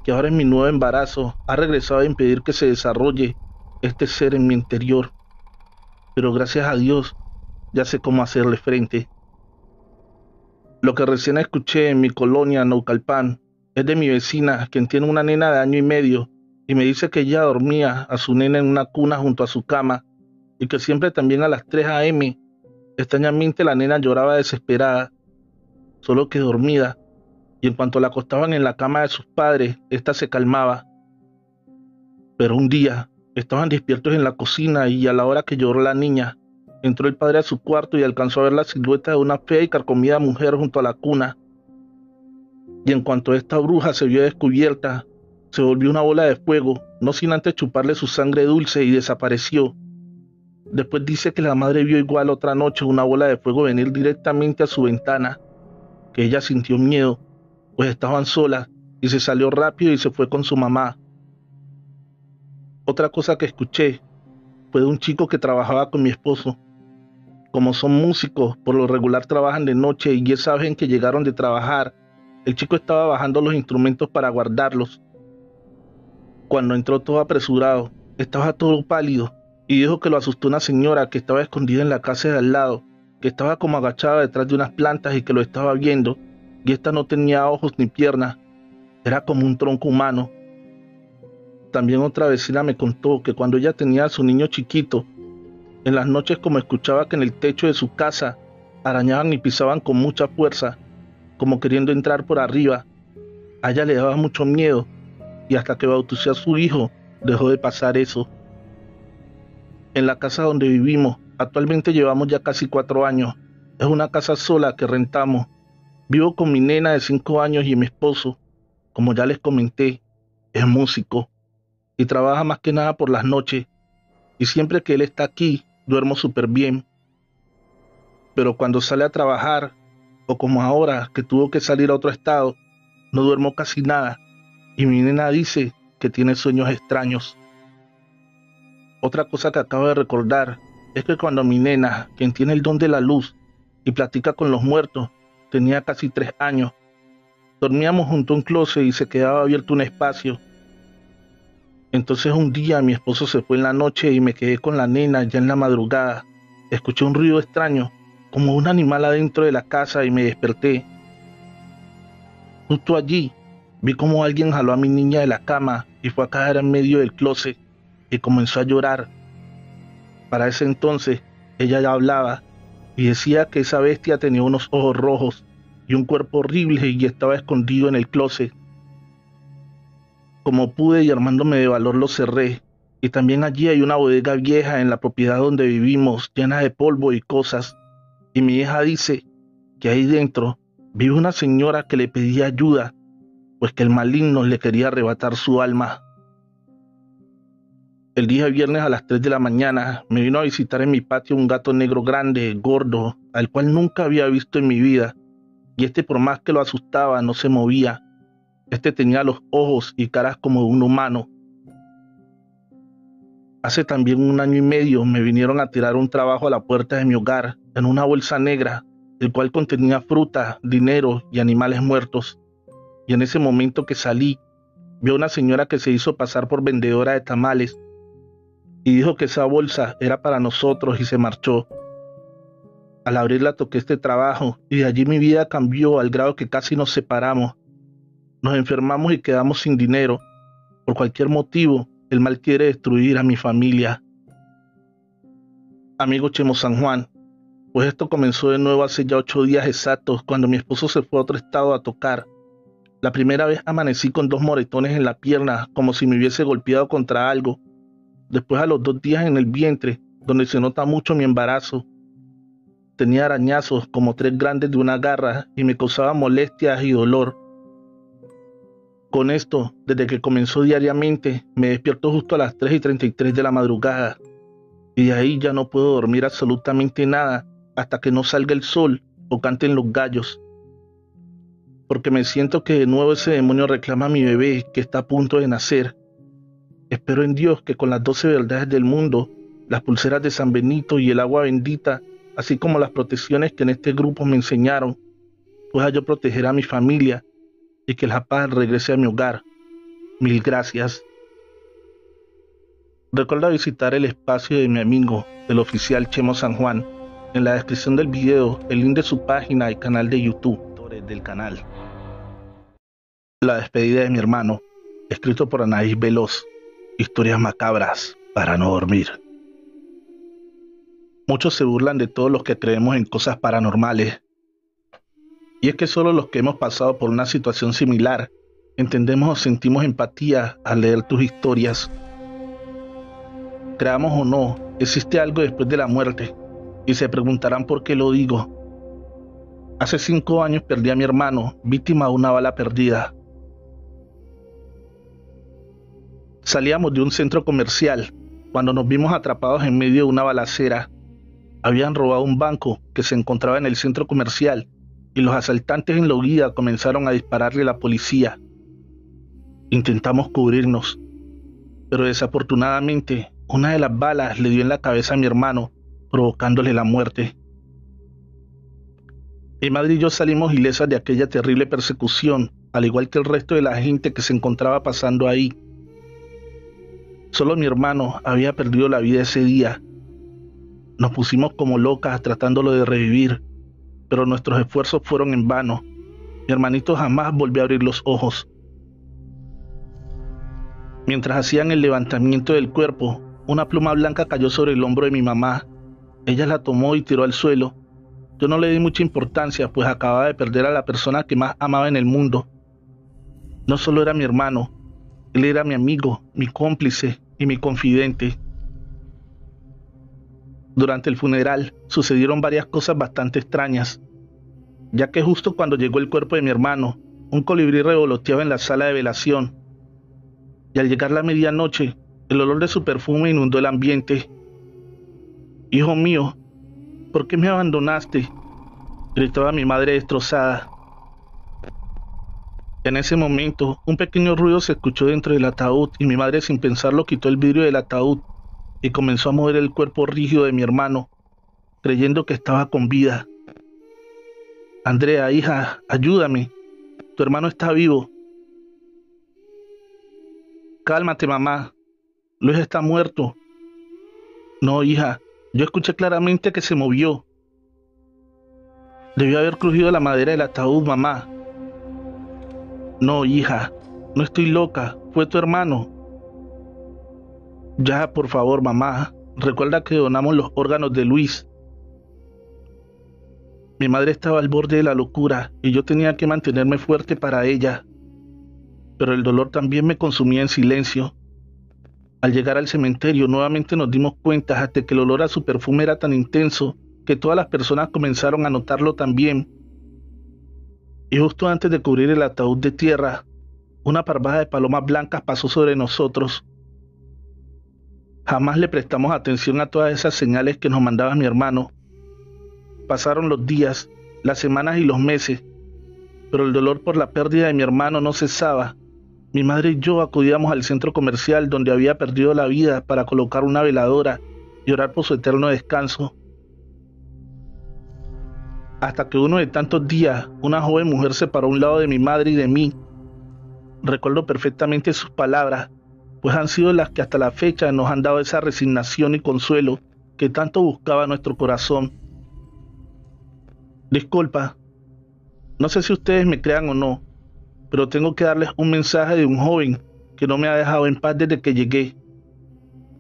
A: que ahora en mi nuevo embarazo ha regresado a impedir que se desarrolle este ser en mi interior. Pero gracias a Dios, ya sé cómo hacerle frente. Lo que recién escuché en mi colonia, Naucalpan, es de mi vecina, quien tiene una nena de 1 año y medio, y me dice que ella dormía a su nena en una cuna junto a su cama, y que siempre también a las 3 a.m., extrañamente la nena lloraba desesperada, solo que dormida, y en cuanto la acostaban en la cama de sus padres, ésta se calmaba. Pero un día, estaban despiertos en la cocina y a la hora que lloró la niña, Entró el padre a su cuarto y alcanzó a ver la silueta de una fea y carcomida mujer junto a la cuna. Y en cuanto esta bruja se vio descubierta, se volvió una bola de fuego, no sin antes chuparle su sangre dulce, y desapareció. Después dice que la madre vio igual otra noche una bola de fuego venir directamente a su ventana, que ella sintió miedo, pues estaban solas, y se salió rápido y se fue con su mamá. Otra cosa que escuché fue de un chico que trabajaba con mi esposo. Como son músicos, por lo regular trabajan de noche, y esa vez en que llegaron de trabajar, el chico estaba bajando los instrumentos para guardarlos. Cuando entró todo apresurado, estaba todo pálido, y dijo que lo asustó una señora que estaba escondida en la casa de al lado, que estaba como agachada detrás de unas plantas y que lo estaba viendo, y esta no tenía ojos ni piernas, era como un tronco humano. También otra vecina me contó que cuando ella tenía a su niño chiquito, en las noches, como escuchaba que en el techo de su casa arañaban y pisaban con mucha fuerza, como queriendo entrar por arriba, a ella le daba mucho miedo, y hasta que bautizó a su hijo, dejó de pasar eso. En la casa donde vivimos, actualmente llevamos ya casi 4 años. Es una casa sola que rentamos. Vivo con mi nena de 5 años y mi esposo, como ya les comenté, es músico y trabaja más que nada por las noches, y siempre que él está aquí, duermo súper bien. Pero cuando sale a trabajar, o como ahora que tuvo que salir a otro estado, no duermo casi nada, y mi nena dice que tiene sueños extraños. Otra cosa que acabo de recordar es que cuando mi nena, quien tiene el don de la luz y platica con los muertos, tenía casi 3 años, dormíamos junto a un closet y se quedaba abierto un espacio. Entonces un día mi esposo se fue en la noche y me quedé con la nena ya en la madrugada. Escuché un ruido extraño, como un animal adentro de la casa, y me desperté. Justo allí vi como alguien jaló a mi niña de la cama y fue a caer en medio del closet y comenzó a llorar. Para ese entonces ella ya hablaba y decía que esa bestia tenía unos ojos rojos y un cuerpo horrible y estaba escondido en el closet. Como pude y armándome de valor lo cerré, y también allí hay una bodega vieja en la propiedad donde vivimos, llena de polvo y cosas, y mi hija dice que ahí dentro vive una señora que le pedía ayuda, pues que el maligno le quería arrebatar su alma. El día viernes a las 3 de la mañana me vino a visitar en mi patio un gato negro grande, gordo, al cual nunca había visto en mi vida, y por más que lo asustaba no se movía. Tenía los ojos y caras como de un humano. Hace también 1 año y medio me vinieron a tirar un trabajo a la puerta de mi hogar en una bolsa negra, el cual contenía fruta, dinero y animales muertos. Y en ese momento que salí, vi a una señora que se hizo pasar por vendedora de tamales y dijo que esa bolsa era para nosotros y se marchó. Al abrirla toqué trabajo y de allí mi vida cambió al grado que casi nos separamos. Nos enfermamos y quedamos sin dinero. Por cualquier motivo, el mal quiere destruir a mi familia. Amigo Chemo San Juan, pues esto comenzó de nuevo hace ya 8 días exactos, cuando mi esposo se fue a otro estado a tocar. La primera vez amanecí con 2 moretones en la pierna, como si me hubiese golpeado contra algo. Después, a los 2 días, en el vientre, donde se nota mucho mi embarazo. Tenía arañazos como 3 grandes de una garra y me causaba molestias y dolor. Con esto, desde que comenzó diariamente, me despierto justo a las 3:33 de la madrugada, y de ahí ya no puedo dormir absolutamente nada hasta que no salga el sol o canten los gallos, porque me siento que de nuevo ese demonio reclama a mi bebé que está a punto de nacer. Espero en Dios que con las 12 verdades del mundo, las pulseras de San Benito y el agua bendita, así como las protecciones que en este grupo me enseñaron, pueda yo proteger a mi familia y que la paz regrese a mi hogar. Mil gracias. Recuerda visitar el espacio de mi amigo, el oficial Chemo San Juan. En la descripción del video, el link de su página y canal de YouTube. Del canal. La despedida de mi hermano, escrito por Anaís Veloz. Historias macabras para no dormir. Muchos se burlan de todos los que creemos en cosas paranormales. Y es que solo los que hemos pasado por una situación similar entendemos o sentimos empatía al leer tus historias. Creamos o no, existe algo después de la muerte, Y se preguntarán por qué lo digo. Hace 5 años perdí a mi hermano, víctima de una bala perdida. Salíamos de un centro comercial cuando nos vimos atrapados en medio de una balacera. Habían robado un banco que se encontraba en el centro comercial y los asaltantes en la huida comenzaron a dispararle a la policía. Intentamos cubrirnos, pero desafortunadamente una de las balas le dio en la cabeza a mi hermano, provocándole la muerte. Mi madre y yo salimos ilesas de aquella terrible persecución, al igual que el resto de la gente que se encontraba pasando ahí. Solo mi hermano había perdido la vida ese día. Nos pusimos como locas tratándolo de revivir, pero nuestros esfuerzos fueron en vano. Mi hermanito jamás volvió a abrir los ojos. Mientras hacían el levantamiento del cuerpo, una pluma blanca cayó sobre el hombro de mi mamá. Ella la tomó y tiró al suelo. Yo no le di mucha importancia, pues acababa de perder a la persona que más amaba en el mundo. No solo era mi hermano, él era mi amigo, mi cómplice y mi confidente. Durante el funeral sucedieron varias cosas bastante extrañas, ya que justo cuando llegó el cuerpo de mi hermano, un colibrí revoloteaba en la sala de velación. Y al llegar la medianoche, el olor de su perfume inundó el ambiente. «Hijo mío, ¿por qué me abandonaste?», gritaba mi madre destrozada. En ese momento, un pequeño ruido se escuchó dentro del ataúd y mi madre, sin pensarlo, quitó el vidrio del ataúd y comenzó a mover el cuerpo rígido de mi hermano, creyendo que estaba con vida. «Andrea, hija, ayúdame. Tu hermano está vivo». «Cálmate, mamá. Luis está muerto». «No, hija, yo escuché claramente que se movió. Debió haber crujido la madera del ataúd, mamá». «No, hija, no estoy loca, fue tu hermano». «Ya, por favor, mamá, recuerda que donamos los órganos de Luis». Mi madre estaba al borde de la locura y yo tenía que mantenerme fuerte para ella. Pero el dolor también me consumía en silencio. Al llegar al cementerio nuevamente nos dimos cuenta hasta que el olor a su perfume era tan intenso que todas las personas comenzaron a notarlo también. Y justo antes de cubrir el ataúd de tierra, una parvada de palomas blancas pasó sobre nosotros. Jamás le prestamos atención a todas esas señales que nos mandaba mi hermano. Pasaron los días, las semanas y los meses, pero el dolor por la pérdida de mi hermano no cesaba. Mi madre y yo acudíamos al centro comercial donde había perdido la vida para colocar una veladora y orar por su eterno descanso. Hasta que uno de tantos días, una joven mujer se paró a un lado de mi madre y de mí. Recuerdo perfectamente sus palabras, pues han sido las que hasta la fecha nos han dado esa resignación y consuelo que tanto buscaba nuestro corazón. «Disculpa, no sé si ustedes me crean o no, pero tengo que darles un mensaje de un joven que no me ha dejado en paz desde que llegué»,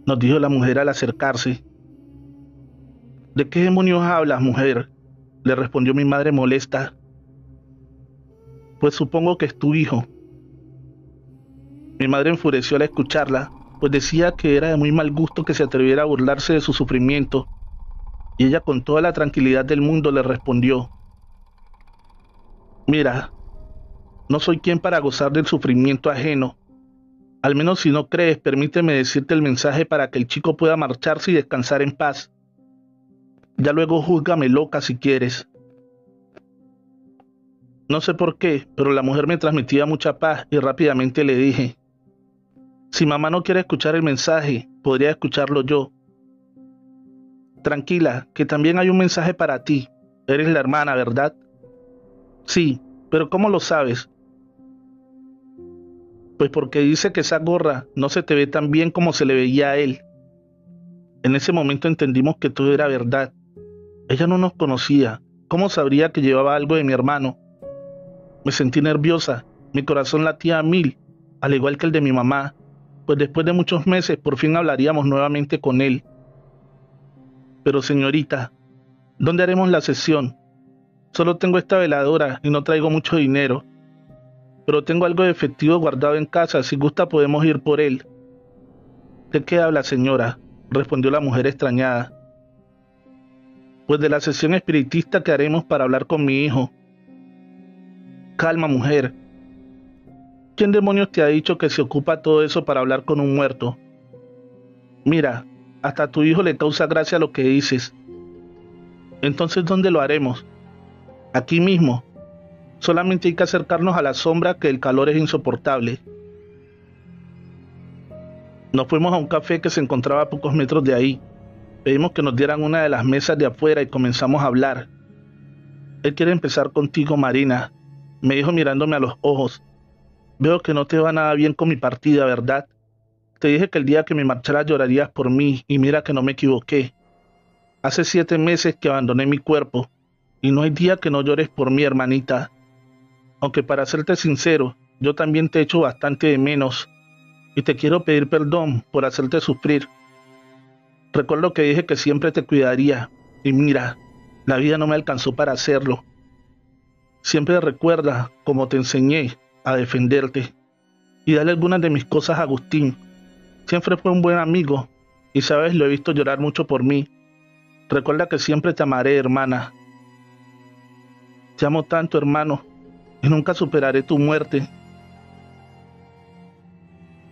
A: nos dijo la mujer al acercarse. «¿De qué demonios hablas, mujer?», le respondió mi madre molesta. «Pues supongo que es tu hijo». Mi madre enfureció al escucharla, pues decía que era de muy mal gusto que se atreviera a burlarse de su sufrimiento, y ella con toda la tranquilidad del mundo le respondió: «Mira, no soy quien para gozar del sufrimiento ajeno. Al menos si no crees, permíteme decirte el mensaje para que el chico pueda marcharse y descansar en paz. Ya luego júzgame loca si quieres». No sé por qué, pero la mujer me transmitía mucha paz y rápidamente le dije: «Si mamá no quiere escuchar el mensaje, podría escucharlo yo». «Tranquila, que también hay un mensaje para ti. Eres la hermana, ¿verdad?». «Sí, pero ¿cómo lo sabes?». «Pues porque dice que esa gorra no se te ve tan bien como se le veía a él». En ese momento entendimos que todo era verdad. Ella no nos conocía. ¿Cómo sabría que llevaba algo de mi hermano? Me sentí nerviosa. Mi corazón latía a 1000, al igual que el de mi mamá, pues después de muchos meses por fin hablaríamos nuevamente con él. «Pero señorita, ¿dónde haremos la sesión? Solo tengo esta veladora y no traigo mucho dinero. Pero tengo algo de efectivo guardado en casa, si gusta podemos ir por él». «¿De qué habla, señora?», respondió la mujer extrañada. Pues de la sesión espiritista que haremos para hablar con mi hijo. Calma, mujer. ¿Quién demonios te ha dicho que se ocupa todo eso para hablar con un muerto? Mira, hasta a tu hijo le causa gracia lo que dices. Entonces, ¿dónde lo haremos? Aquí mismo. Solamente hay que acercarnos a la sombra, que el calor es insoportable. Nos fuimos a un café que se encontraba a pocos metros de ahí. Pedimos que nos dieran una de las mesas de afuera y comenzamos a hablar. Él quiere empezar contigo, Marina, me dijo mirándome a los ojos. Veo que no te va nada bien con mi partida, ¿verdad? Te dije que el día que me marchara llorarías por mí y mira que no me equivoqué. Hace 7 meses que abandoné mi cuerpo y no hay día que no llores por mí, hermanita. Aunque para serte sincero, yo también te echo bastante de menos y te quiero pedir perdón por hacerte sufrir. Recuerdo que dije que siempre te cuidaría y mira, la vida no me alcanzó para hacerlo. Siempre recuerda, como te enseñé, a defenderte y dale algunas de mis cosas a Agustín. Siempre fue un buen amigo y sabes, lo he visto llorar mucho por mí. Recuerda que siempre te amaré, hermana. Te amo tanto, hermano, y nunca superaré tu muerte.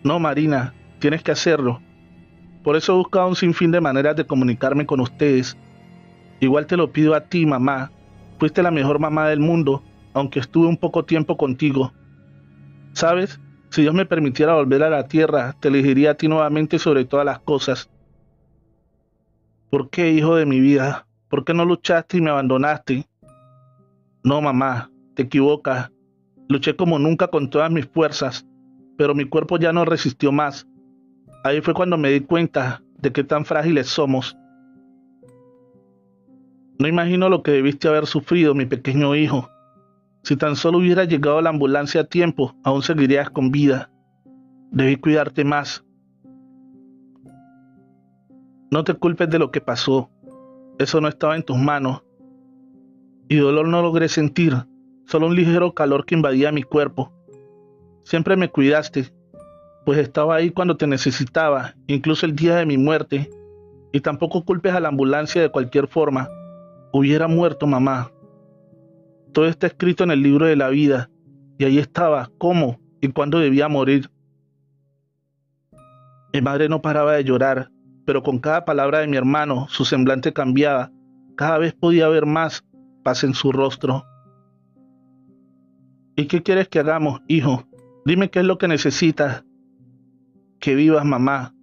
A: No, Marina, tienes que hacerlo. Por eso he buscado un sinfín de maneras de comunicarme con ustedes. Igual te lo pido a ti, mamá. Fuiste la mejor mamá del mundo, aunque estuve un poco tiempo contigo. ¿Sabes? Si Dios me permitiera volver a la tierra, te elegiría a ti nuevamente sobre todas las cosas. ¿Por qué, hijo de mi vida? ¿Por qué no luchaste y me abandonaste? No, mamá, te equivocas. Luché como nunca con todas mis fuerzas, pero mi cuerpo ya no resistió más. Ahí fue cuando me di cuenta de qué tan frágiles somos. No imagino lo que debiste haber sufrido, mi pequeño hijo. Si tan solo hubiera llegado la ambulancia a tiempo, aún seguirías con vida. Debí cuidarte más. No te culpes de lo que pasó. Eso no estaba en tus manos. Y dolor no logré sentir, solo un ligero calor que invadía mi cuerpo. Siempre me cuidaste, pues estaba ahí cuando te necesitaba, incluso el día de mi muerte. Y tampoco culpes a la ambulancia de cualquier forma. Hubiera muerto, mamá. Todo está escrito en el libro de la vida, y ahí estaba cómo y cuándo debía morir. Mi madre no paraba de llorar, pero con cada palabra de mi hermano su semblante cambiaba. Cada vez podía ver más paz en su rostro. ¿Y qué quieres que hagamos, hijo? Dime qué es lo que necesitas. Que vivas, mamá.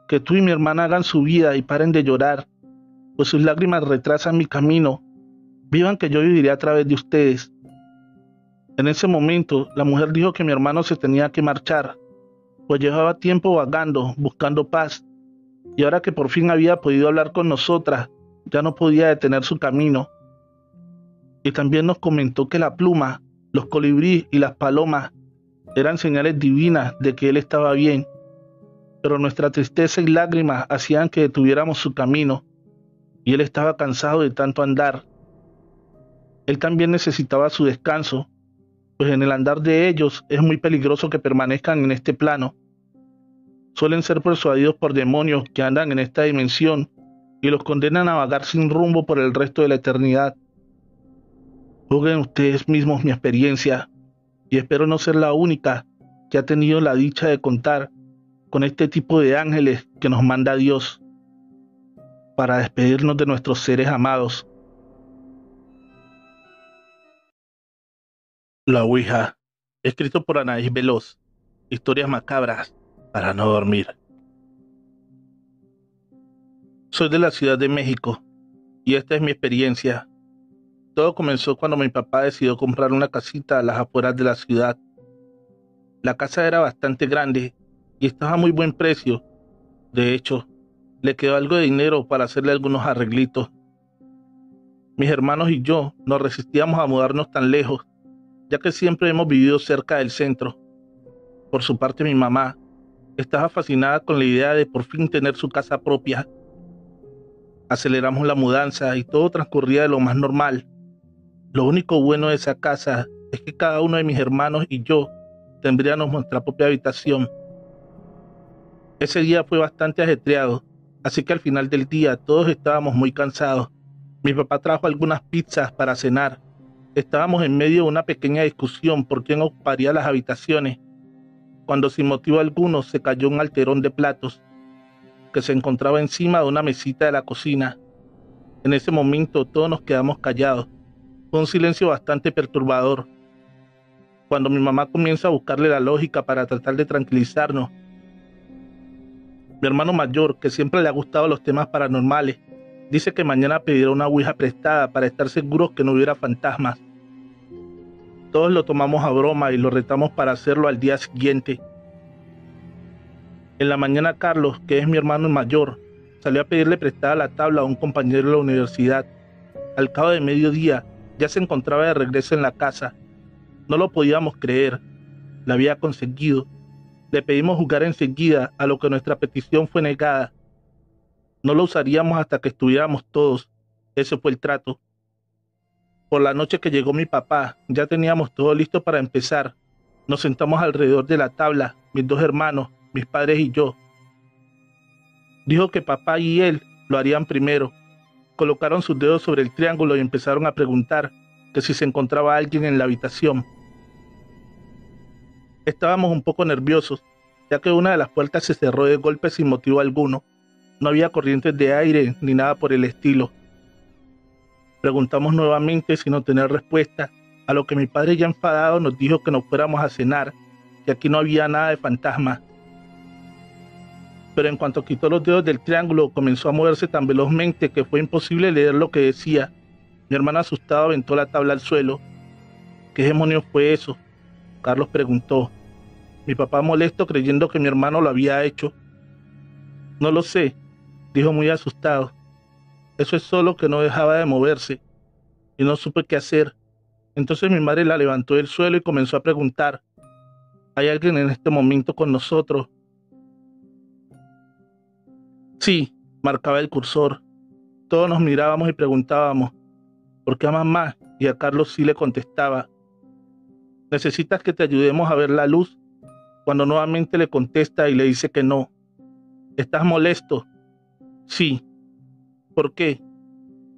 A: Que tú y mi hermana hagan su vida y paren de llorar, pues sus lágrimas retrasan mi camino. Vivan que yo viviré a través de ustedes. En ese momento, la mujer dijo que mi hermano se tenía que marchar, pues llevaba tiempo vagando, buscando paz, y ahora que por fin había podido hablar con nosotras, ya no podía detener su camino. Y también nos comentó que la pluma, los colibríes y las palomas eran señales divinas de que él estaba bien, pero nuestra tristeza y lágrimas hacían que detuviéramos su camino, y él estaba cansado de tanto andar. Él también necesitaba su descanso, pues en el andar de ellos es muy peligroso que permanezcan en este plano. Suelen ser persuadidos por demonios que andan en esta dimensión y los condenan a vagar sin rumbo por el resto de la eternidad. Juzguen ustedes mismos mi experiencia, y espero no ser la única que ha tenido la dicha de contar con este tipo de ángeles que nos manda Dios para despedirnos de nuestros seres amados. La Ouija, escrito por Anaís Veloz. Historias macabras para no dormir. Soy de la Ciudad de México y esta es mi experiencia. Todo comenzó cuando mi papá decidió comprar una casita a las afueras de la ciudad. La casa era bastante grande y estaba a muy buen precio. De hecho, le quedó algo de dinero para hacerle algunos arreglitos. Mis hermanos y yo nos resistíamos a mudarnos tan lejos, ya que siempre hemos vivido cerca del centro. Por su parte, mi mamá estaba fascinada con la idea de por fin tener su casa propia. Aceleramos la mudanza y todo transcurría de lo más normal. Lo único bueno de esa casa es que cada uno de mis hermanos y yo tendríamos nuestra propia habitación. Ese día fue bastante ajetreado, así que al final del día todos estábamos muy cansados Mi papá trajo algunas pizzas para cenar. Estábamos en medio de una pequeña discusión por quién ocuparía las habitaciones, cuando sin motivo alguno se cayó un alterón de platos que se encontraba encima de una mesita de la cocina. En ese momento todos nos quedamos callados. Fue un silencio bastante perturbador. Cuando mi mamá comienza a buscarle la lógica para tratar de tranquilizarnos, mi hermano mayor, que siempre le ha gustado los temas paranormales, dice que mañana pedirá una ouija prestada para estar seguros que no hubiera fantasmas. Todos lo tomamos a broma y lo retamos para hacerlo al día siguiente. En la mañana Carlos, que es mi hermano mayor, salió a pedirle prestada la tabla a un compañero de la universidad. Al cabo de mediodía ya se encontraba de regreso en la casa. No lo podíamos creer. La había conseguido. Le pedimos jugar enseguida, a lo que nuestra petición fue negada. No lo usaríamos hasta que estuviéramos todos. Ese fue el trato. Por la noche que llegó mi papá, ya teníamos todo listo para empezar. Nos sentamos alrededor de la tabla, mis dos hermanos, mis padres y yo. Dijo que papá y él lo harían primero. Colocaron sus dedos sobre el triángulo y empezaron a preguntar que si se encontraba alguien en la habitación. Estábamos un poco nerviosos, ya que una de las puertas se cerró de golpe sin motivo alguno. No había corrientes de aire ni nada por el estilo. Preguntamos nuevamente sin obtener respuesta, a lo que mi padre, ya enfadado, nos dijo que nos fuéramos a cenar, que aquí no había nada de fantasma. Pero en cuanto quitó los dedos del triángulo, comenzó a moverse tan velozmente que fue imposible leer lo que decía. Mi hermano, asustado, aventó la tabla al suelo. ¿Qué demonios fue eso?, Carlos preguntó. Mi papá, molesto, creyendo que mi hermano lo había hecho. No lo sé, dijo muy asustado. Eso es solo que no dejaba de moverse, y no supe qué hacer. Entonces mi madre la levantó del suelo y comenzó a preguntar: ¿hay alguien en este momento con nosotros? Sí, marcaba el cursor. Todos nos mirábamos y preguntábamos: ¿por qué a mamá? Y a Carlos sí le contestaba: ¿necesitas que te ayudemos a ver la luz? Cuando nuevamente le contesta y le dice que no. ¿Estás molesto? Sí. ¿Por qué?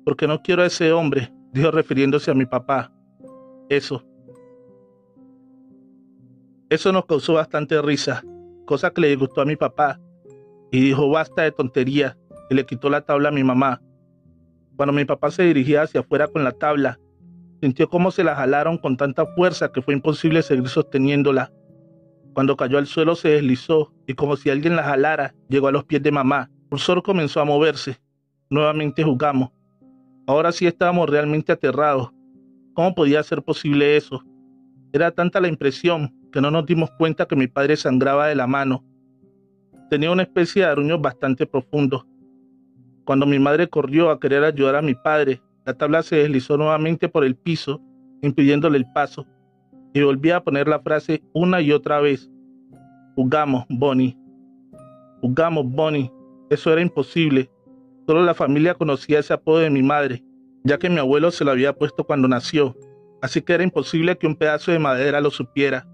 A: Porque no quiero a ese hombre, dijo refiriéndose a mi papá. Eso nos causó bastante risa, cosa que le gustó a mi papá, y dijo: basta de tonterías, y le quitó la tabla a mi mamá. Cuando mi papá se dirigía hacia afuera con la tabla, sintió cómo se la jalaron con tanta fuerza que fue imposible seguir sosteniéndola. Cuando cayó al suelo se deslizó y, como si alguien la jalara, llegó a los pies de mamá. El cursor comenzó a moverse. Nuevamente jugamos. Ahora sí estábamos realmente aterrados. ¿Cómo podía ser posible eso? Era tanta la impresión que no nos dimos cuenta que mi padre sangraba de la mano. Tenía una especie de aruños bastante profundos. Cuando mi madre corrió a querer ayudar a mi padre, la tabla se deslizó nuevamente por el piso, impidiéndole el paso, y volvía a poner la frase una y otra vez: jugamos, Bonnie. Jugamos, Bonnie. Eso era imposible. Solo la familia conocía ese apodo de mi madre, ya que mi abuelo se lo había puesto cuando nació, así que era imposible que un pedazo de madera lo supiera.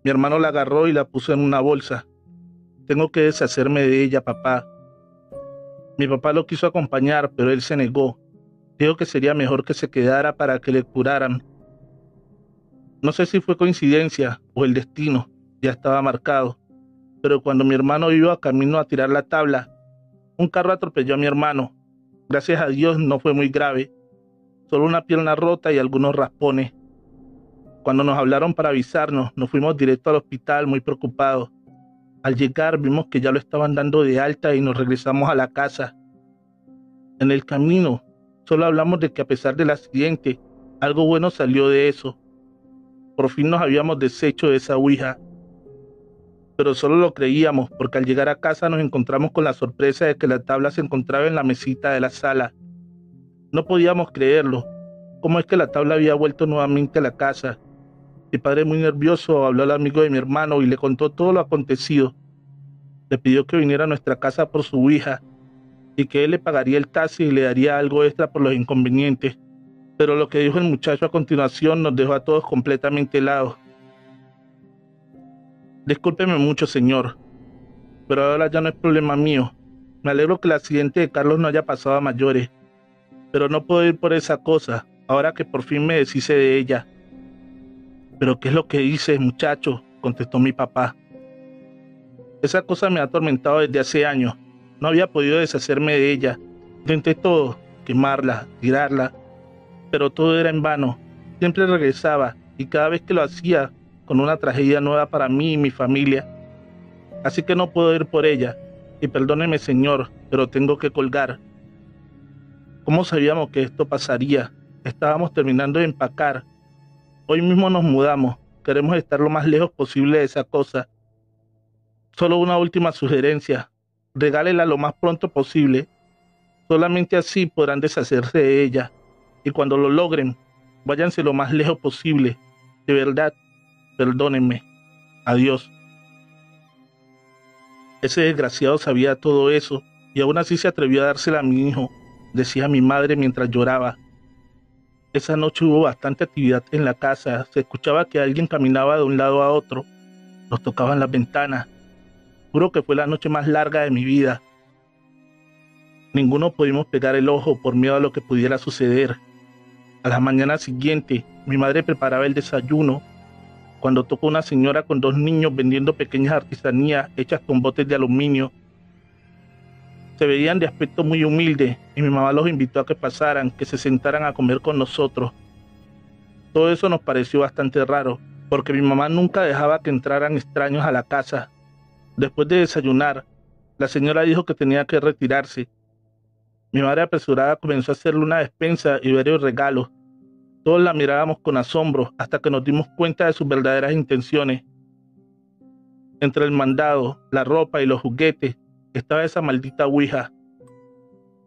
A: Mi hermano la agarró y la puso en una bolsa. Tengo que deshacerme de ella, papá. Mi papá lo quiso acompañar, pero él se negó. Dijo que sería mejor que se quedara para que le curaran. No sé si fue coincidencia o el destino, ya estaba marcado, pero cuando mi hermano iba camino a tirar la tabla, un carro atropelló a mi hermano. Gracias a Dios no fue muy grave, solo una pierna rota y algunos raspones. Cuando nos hablaron para avisarnos, nos fuimos directo al hospital muy preocupados. Al llegar vimos que ya lo estaban dando de alta y nos regresamos a la casa. En el camino solo hablamos de que, a pesar del accidente, algo bueno salió de eso. Por fin nos habíamos deshecho de esa ouija. Pero solo lo creíamos, porque al llegar a casa nos encontramos con la sorpresa de que la tabla se encontraba en la mesita de la sala. No podíamos creerlo. ¿Cómo es que la tabla había vuelto nuevamente a la casa? Mi padre, muy nervioso, habló al amigo de mi hermano y le contó todo lo acontecido. Le pidió que viniera a nuestra casa por su ouija y que él le pagaría el taxi y le daría algo extra por los inconvenientes. Pero lo que dijo el muchacho a continuación nos dejó a todos completamente helados. Discúlpeme mucho, señor, pero ahora ya no es problema mío. Me alegro que el accidente de Carlos no haya pasado a mayores. pero no puedo ir por esa cosa, ahora que por fin me deshice de ella. ¿Pero qué es lo que dices, muchacho?, contestó mi papá. Esa cosa me ha atormentado desde hace años. No había podido deshacerme de ella. Intenté todo, quemarla, tirarla, pero todo era en vano. Siempre regresaba, y cada vez que lo hacía, con una tragedia nueva para mí y mi familia. Así que no puedo ir por ella. Y perdóneme, señor, pero tengo que colgar. ¿Cómo sabíamos que esto pasaría? Estábamos terminando de empacar. Hoy mismo nos mudamos. Queremos estar lo más lejos posible de esa cosa. Solo una última sugerencia. Regálela lo más pronto posible. Solamente así podrán deshacerse de ella. Y cuando lo logren, váyanse lo más lejos posible. De verdad, perdónenme. Adiós. Ese desgraciado sabía todo eso y aún así se atrevió a dársela a mi hijo, decía mi madre mientras lloraba. Esa noche hubo bastante actividad en la casa. Se escuchaba que alguien caminaba de un lado a otro. Nos tocaban las ventanas. Juro que fue la noche más larga de mi vida. Ninguno pudimos pegar el ojo por miedo a lo que pudiera suceder. A la mañana siguiente, mi madre preparaba el desayuno cuando tocó una señora con 2 niños vendiendo pequeñas artesanías hechas con botes de aluminio. Se veían de aspecto muy humilde y mi mamá los invitó a que pasaran, que se sentaran a comer con nosotros. Todo eso nos pareció bastante raro, porque mi mamá nunca dejaba que entraran extraños a la casa. Después de desayunar, la señora dijo que tenía que retirarse. Mi madre apresurada comenzó a hacerle una despensa y varios regalos. Todos la mirábamos con asombro hasta que nos dimos cuenta de sus verdaderas intenciones. Entre el mandado, la ropa y los juguetes estaba esa maldita ouija.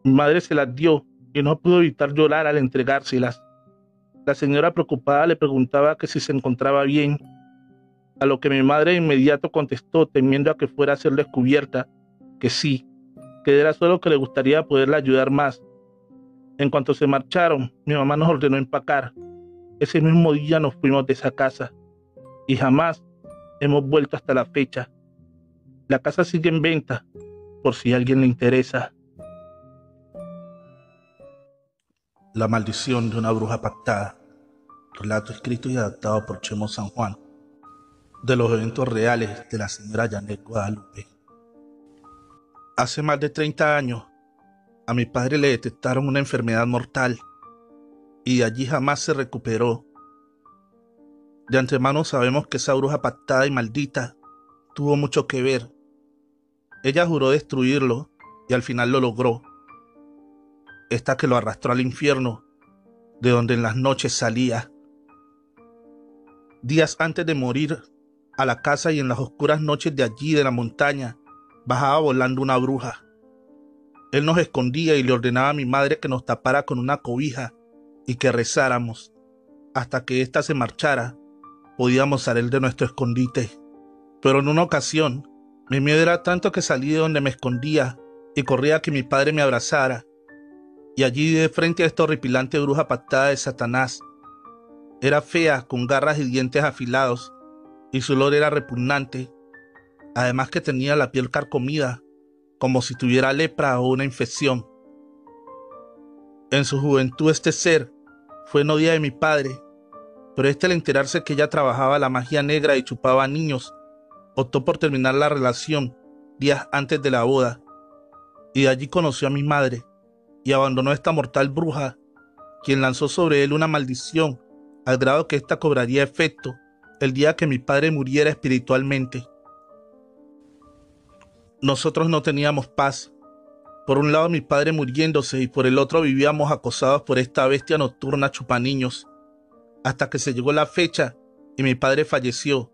A: Mi madre se las dio y no pudo evitar llorar al entregárselas. La señora preocupada le preguntaba que si se encontraba bien, a lo que mi madre de inmediato contestó, temiendo a que fuera a ser descubierta, que sí, que era solo que le gustaría poderla ayudar más. En cuanto se marcharon, mi mamá nos ordenó empacar. Ese mismo día nos fuimos de esa casa y jamás hemos vuelto hasta la fecha. La casa sigue en venta, por si a alguien le interesa. La maldición de una bruja pactada. Relato escrito y adaptado por Chemo San Juan. De los eventos reales de la señora Janet Guadalupe. Hace más de 30 años, a mi padre le detectaron una enfermedad mortal y de allí jamás se recuperó. De antemano sabemos que esa bruja pactada y maldita tuvo mucho que ver. Ella juró destruirlo y al final lo logró. Esta que lo arrastró al infierno, de donde en las noches salía. Días antes de morir, a la casa y en las oscuras noches de allí de la montaña, bajaba volando una bruja. Él nos escondía y le ordenaba a mi madre que nos tapara con una cobija y que rezáramos. Hasta que ésta se marchara, podíamos salir de nuestro escondite. Pero en una ocasión, mi miedo era tanto que salí de donde me escondía y corría a que mi padre me abrazara. Y allí de frente a esta horripilante bruja pactada de Satanás. Era fea, con garras y dientes afilados, y su olor era repugnante. Además que tenía la piel carcomida, como si tuviera lepra o una infección. En su juventud este ser fue novia de mi padre, pero al enterarse que ella trabajaba la magia negra y chupaba a niños, optó por terminar la relación días antes de la boda, y de allí conoció a mi madre, y abandonó a esta mortal bruja, quien lanzó sobre él una maldición, al grado que ésta cobraría efecto el día que mi padre muriera espiritualmente. Nosotros no teníamos paz. Por un lado mi padre muriéndose y por el otro vivíamos acosados por esta bestia nocturna chupaniños, hasta que se llegó la fecha y mi padre falleció.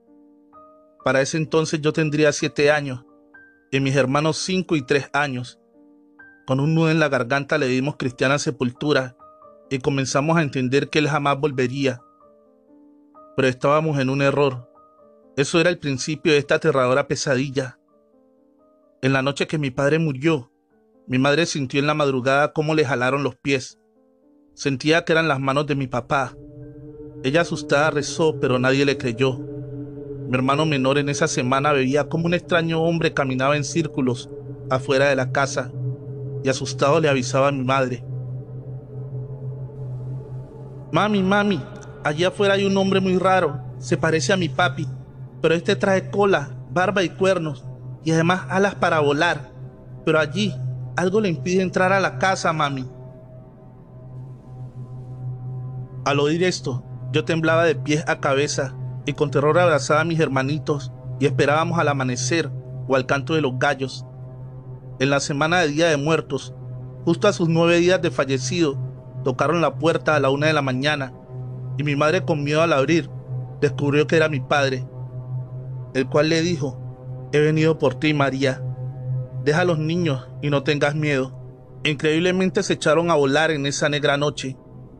A: Para ese entonces yo tendría 7 años y mis hermanos 5 y 3 años. Con un nudo en la garganta le dimos cristiana sepultura y comenzamos a entender que él jamás volvería. Pero estábamos en un error. Eso era el principio de esta aterradora pesadilla. En la noche que mi padre murió, mi madre sintió en la madrugada cómo le jalaron los pies. Sentía que eran las manos de mi papá. Ella asustada rezó, pero nadie le creyó. Mi hermano menor en esa semana veía cómo un extraño hombre caminaba en círculos afuera de la casa y asustado le avisaba a mi madre. Mami, mami, allí afuera hay un hombre muy raro, se parece a mi papi, pero este trae cola, barba y cuernos, y además alas para volar, pero allí algo le impide entrar a la casa, mami. Al oír esto, yo temblaba de pies a cabeza y con terror abrazaba a mis hermanitos y esperábamos al amanecer o al canto de los gallos. En la semana de Día de Muertos, justo a sus 9 días de fallecido, tocaron la puerta a la 1 de la mañana y mi madre, con miedo al abrir, descubrió que era mi padre, el cual le dijo: he venido por ti, María. Deja a los niños y no tengas miedo. Increíblemente se echaron a volar en esa negra noche.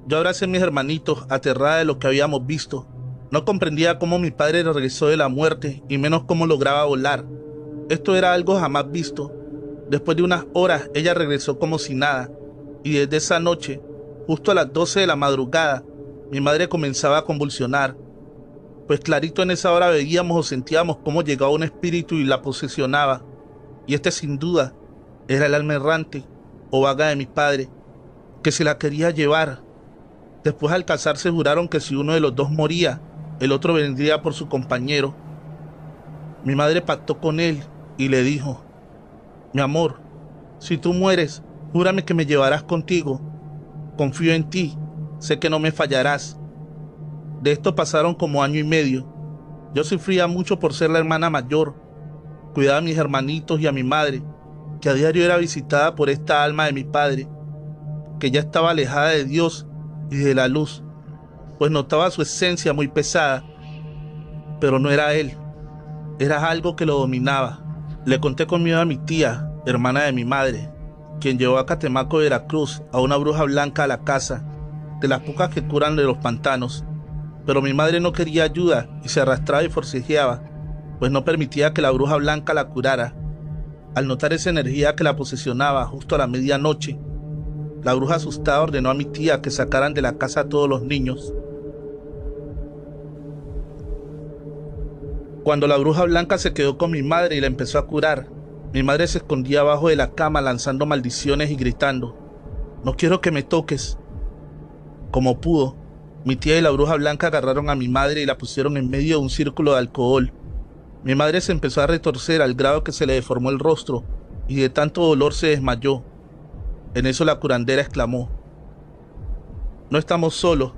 A: Yo abracé a mis hermanitos, aterrada de lo que habíamos visto. No comprendía cómo mi padre regresó de la muerte y menos cómo lograba volar. Esto era algo jamás visto. Después de unas horas, ella regresó como si nada, y desde esa noche, justo a las 12 de la madrugada, mi madre comenzaba a convulsionar, pues clarito en esa hora veíamos o sentíamos cómo llegaba un espíritu y la posesionaba, y este sin duda era el alma errante o vaga de mi padre, que se la quería llevar. Después, al casarse, juraron que si uno de los dos moría, el otro vendría por su compañero. Mi madre pactó con él y le dijo: mi amor, si tú mueres, júrame que me llevarás contigo. Confío en ti, sé que no me fallarás. De esto pasaron como 1 año y medio. Yo sufría mucho por ser la hermana mayor. Cuidaba a mis hermanitos y a mi madre, que a diario era visitada por esta alma de mi padre, que ya estaba alejada de Dios y de la luz, pues notaba su esencia muy pesada, pero no era él, era algo que lo dominaba. Le conté con miedo a mi tía, hermana de mi madre, quien llevó a Catemaco, Veracruz, a una bruja blanca a la casa, de las pocas que curan de los pantanos, pero mi madre no quería ayuda y se arrastraba y forcejeaba, pues no permitía que la bruja blanca la curara. Al notar esa energía que la posesionaba justo a la medianoche, la bruja asustada ordenó a mi tía que sacaran de la casa a todos los niños. Cuando la bruja blanca se quedó con mi madre y la empezó a curar, mi madre se escondía abajo de la cama lanzando maldiciones y gritando: no quiero que me toques. Como pudo, mi tía y la bruja blanca agarraron a mi madre y la pusieron en medio de un círculo de alcohol. Mi madre se empezó a retorcer al grado que se le deformó el rostro y de tanto dolor se desmayó. En eso la curandera exclamó: no estamos solos,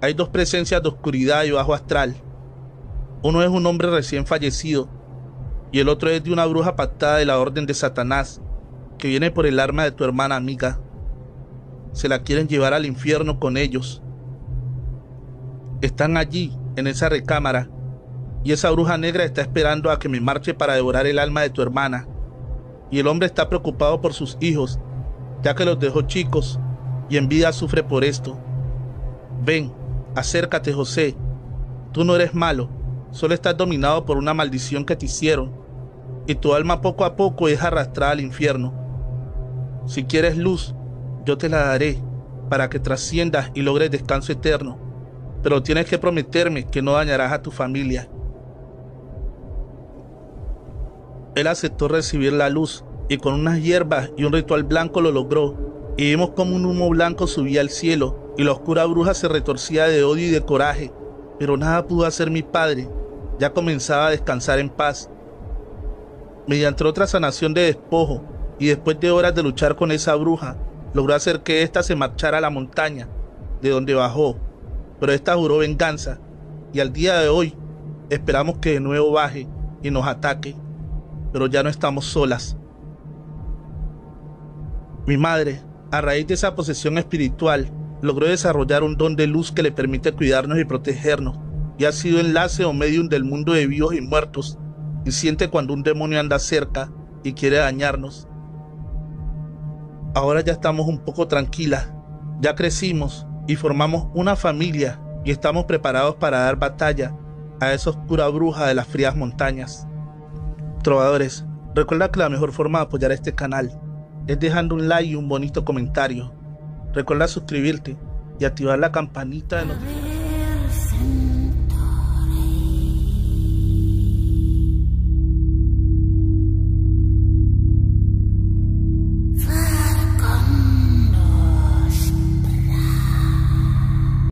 A: hay 2 presencias de oscuridad y bajo astral. Uno es un hombre recién fallecido y el otro es de una bruja pactada de la orden de Satanás, que viene por el arma de tu hermana amiga. Se la quieren llevar al infierno con ellos. Están allí, en esa recámara, y esa bruja negra está esperando a que me marche para devorar el alma de tu hermana. Y el hombre está preocupado por sus hijos, ya que los dejó chicos y en vida sufre por esto. Ven, acércate, José. Tú no eres malo, solo estás dominado por una maldición que te hicieron, y tu alma poco a poco es arrastrada al infierno. Si quieres luz, yo te la daré, para que trasciendas y logres descanso eterno, pero tienes que prometerme que no dañarás a tu familia. Él aceptó recibir la luz, y con unas hierbas y un ritual blanco lo logró, y vimos como un humo blanco subía al cielo, y la oscura bruja se retorcía de odio y de coraje, pero nada pudo hacer mi padre. Ya comenzaba a descansar en paz. Mediante otra sanación de despojo, y después de horas de luchar con esa bruja, logró hacer que ésta se marchara a la montaña, de donde bajó, pero ésta juró venganza, y al día de hoy esperamos que de nuevo baje y nos ataque, pero ya no estamos solas. Mi madre, a raíz de esa posesión espiritual, logró desarrollar un don de luz que le permite cuidarnos y protegernos, y ha sido enlace o medium del mundo de vivos y muertos, y siente cuando un demonio anda cerca y quiere dañarnos. Ahora ya estamos un poco tranquilas, ya crecimos y formamos una familia y estamos preparados para dar batalla a esa oscura bruja de las frías montañas. Trovadores, recuerda que la mejor forma de apoyar este canal es dejando un like y un bonito comentario. Recuerda suscribirte y activar la campanita de notificaciones.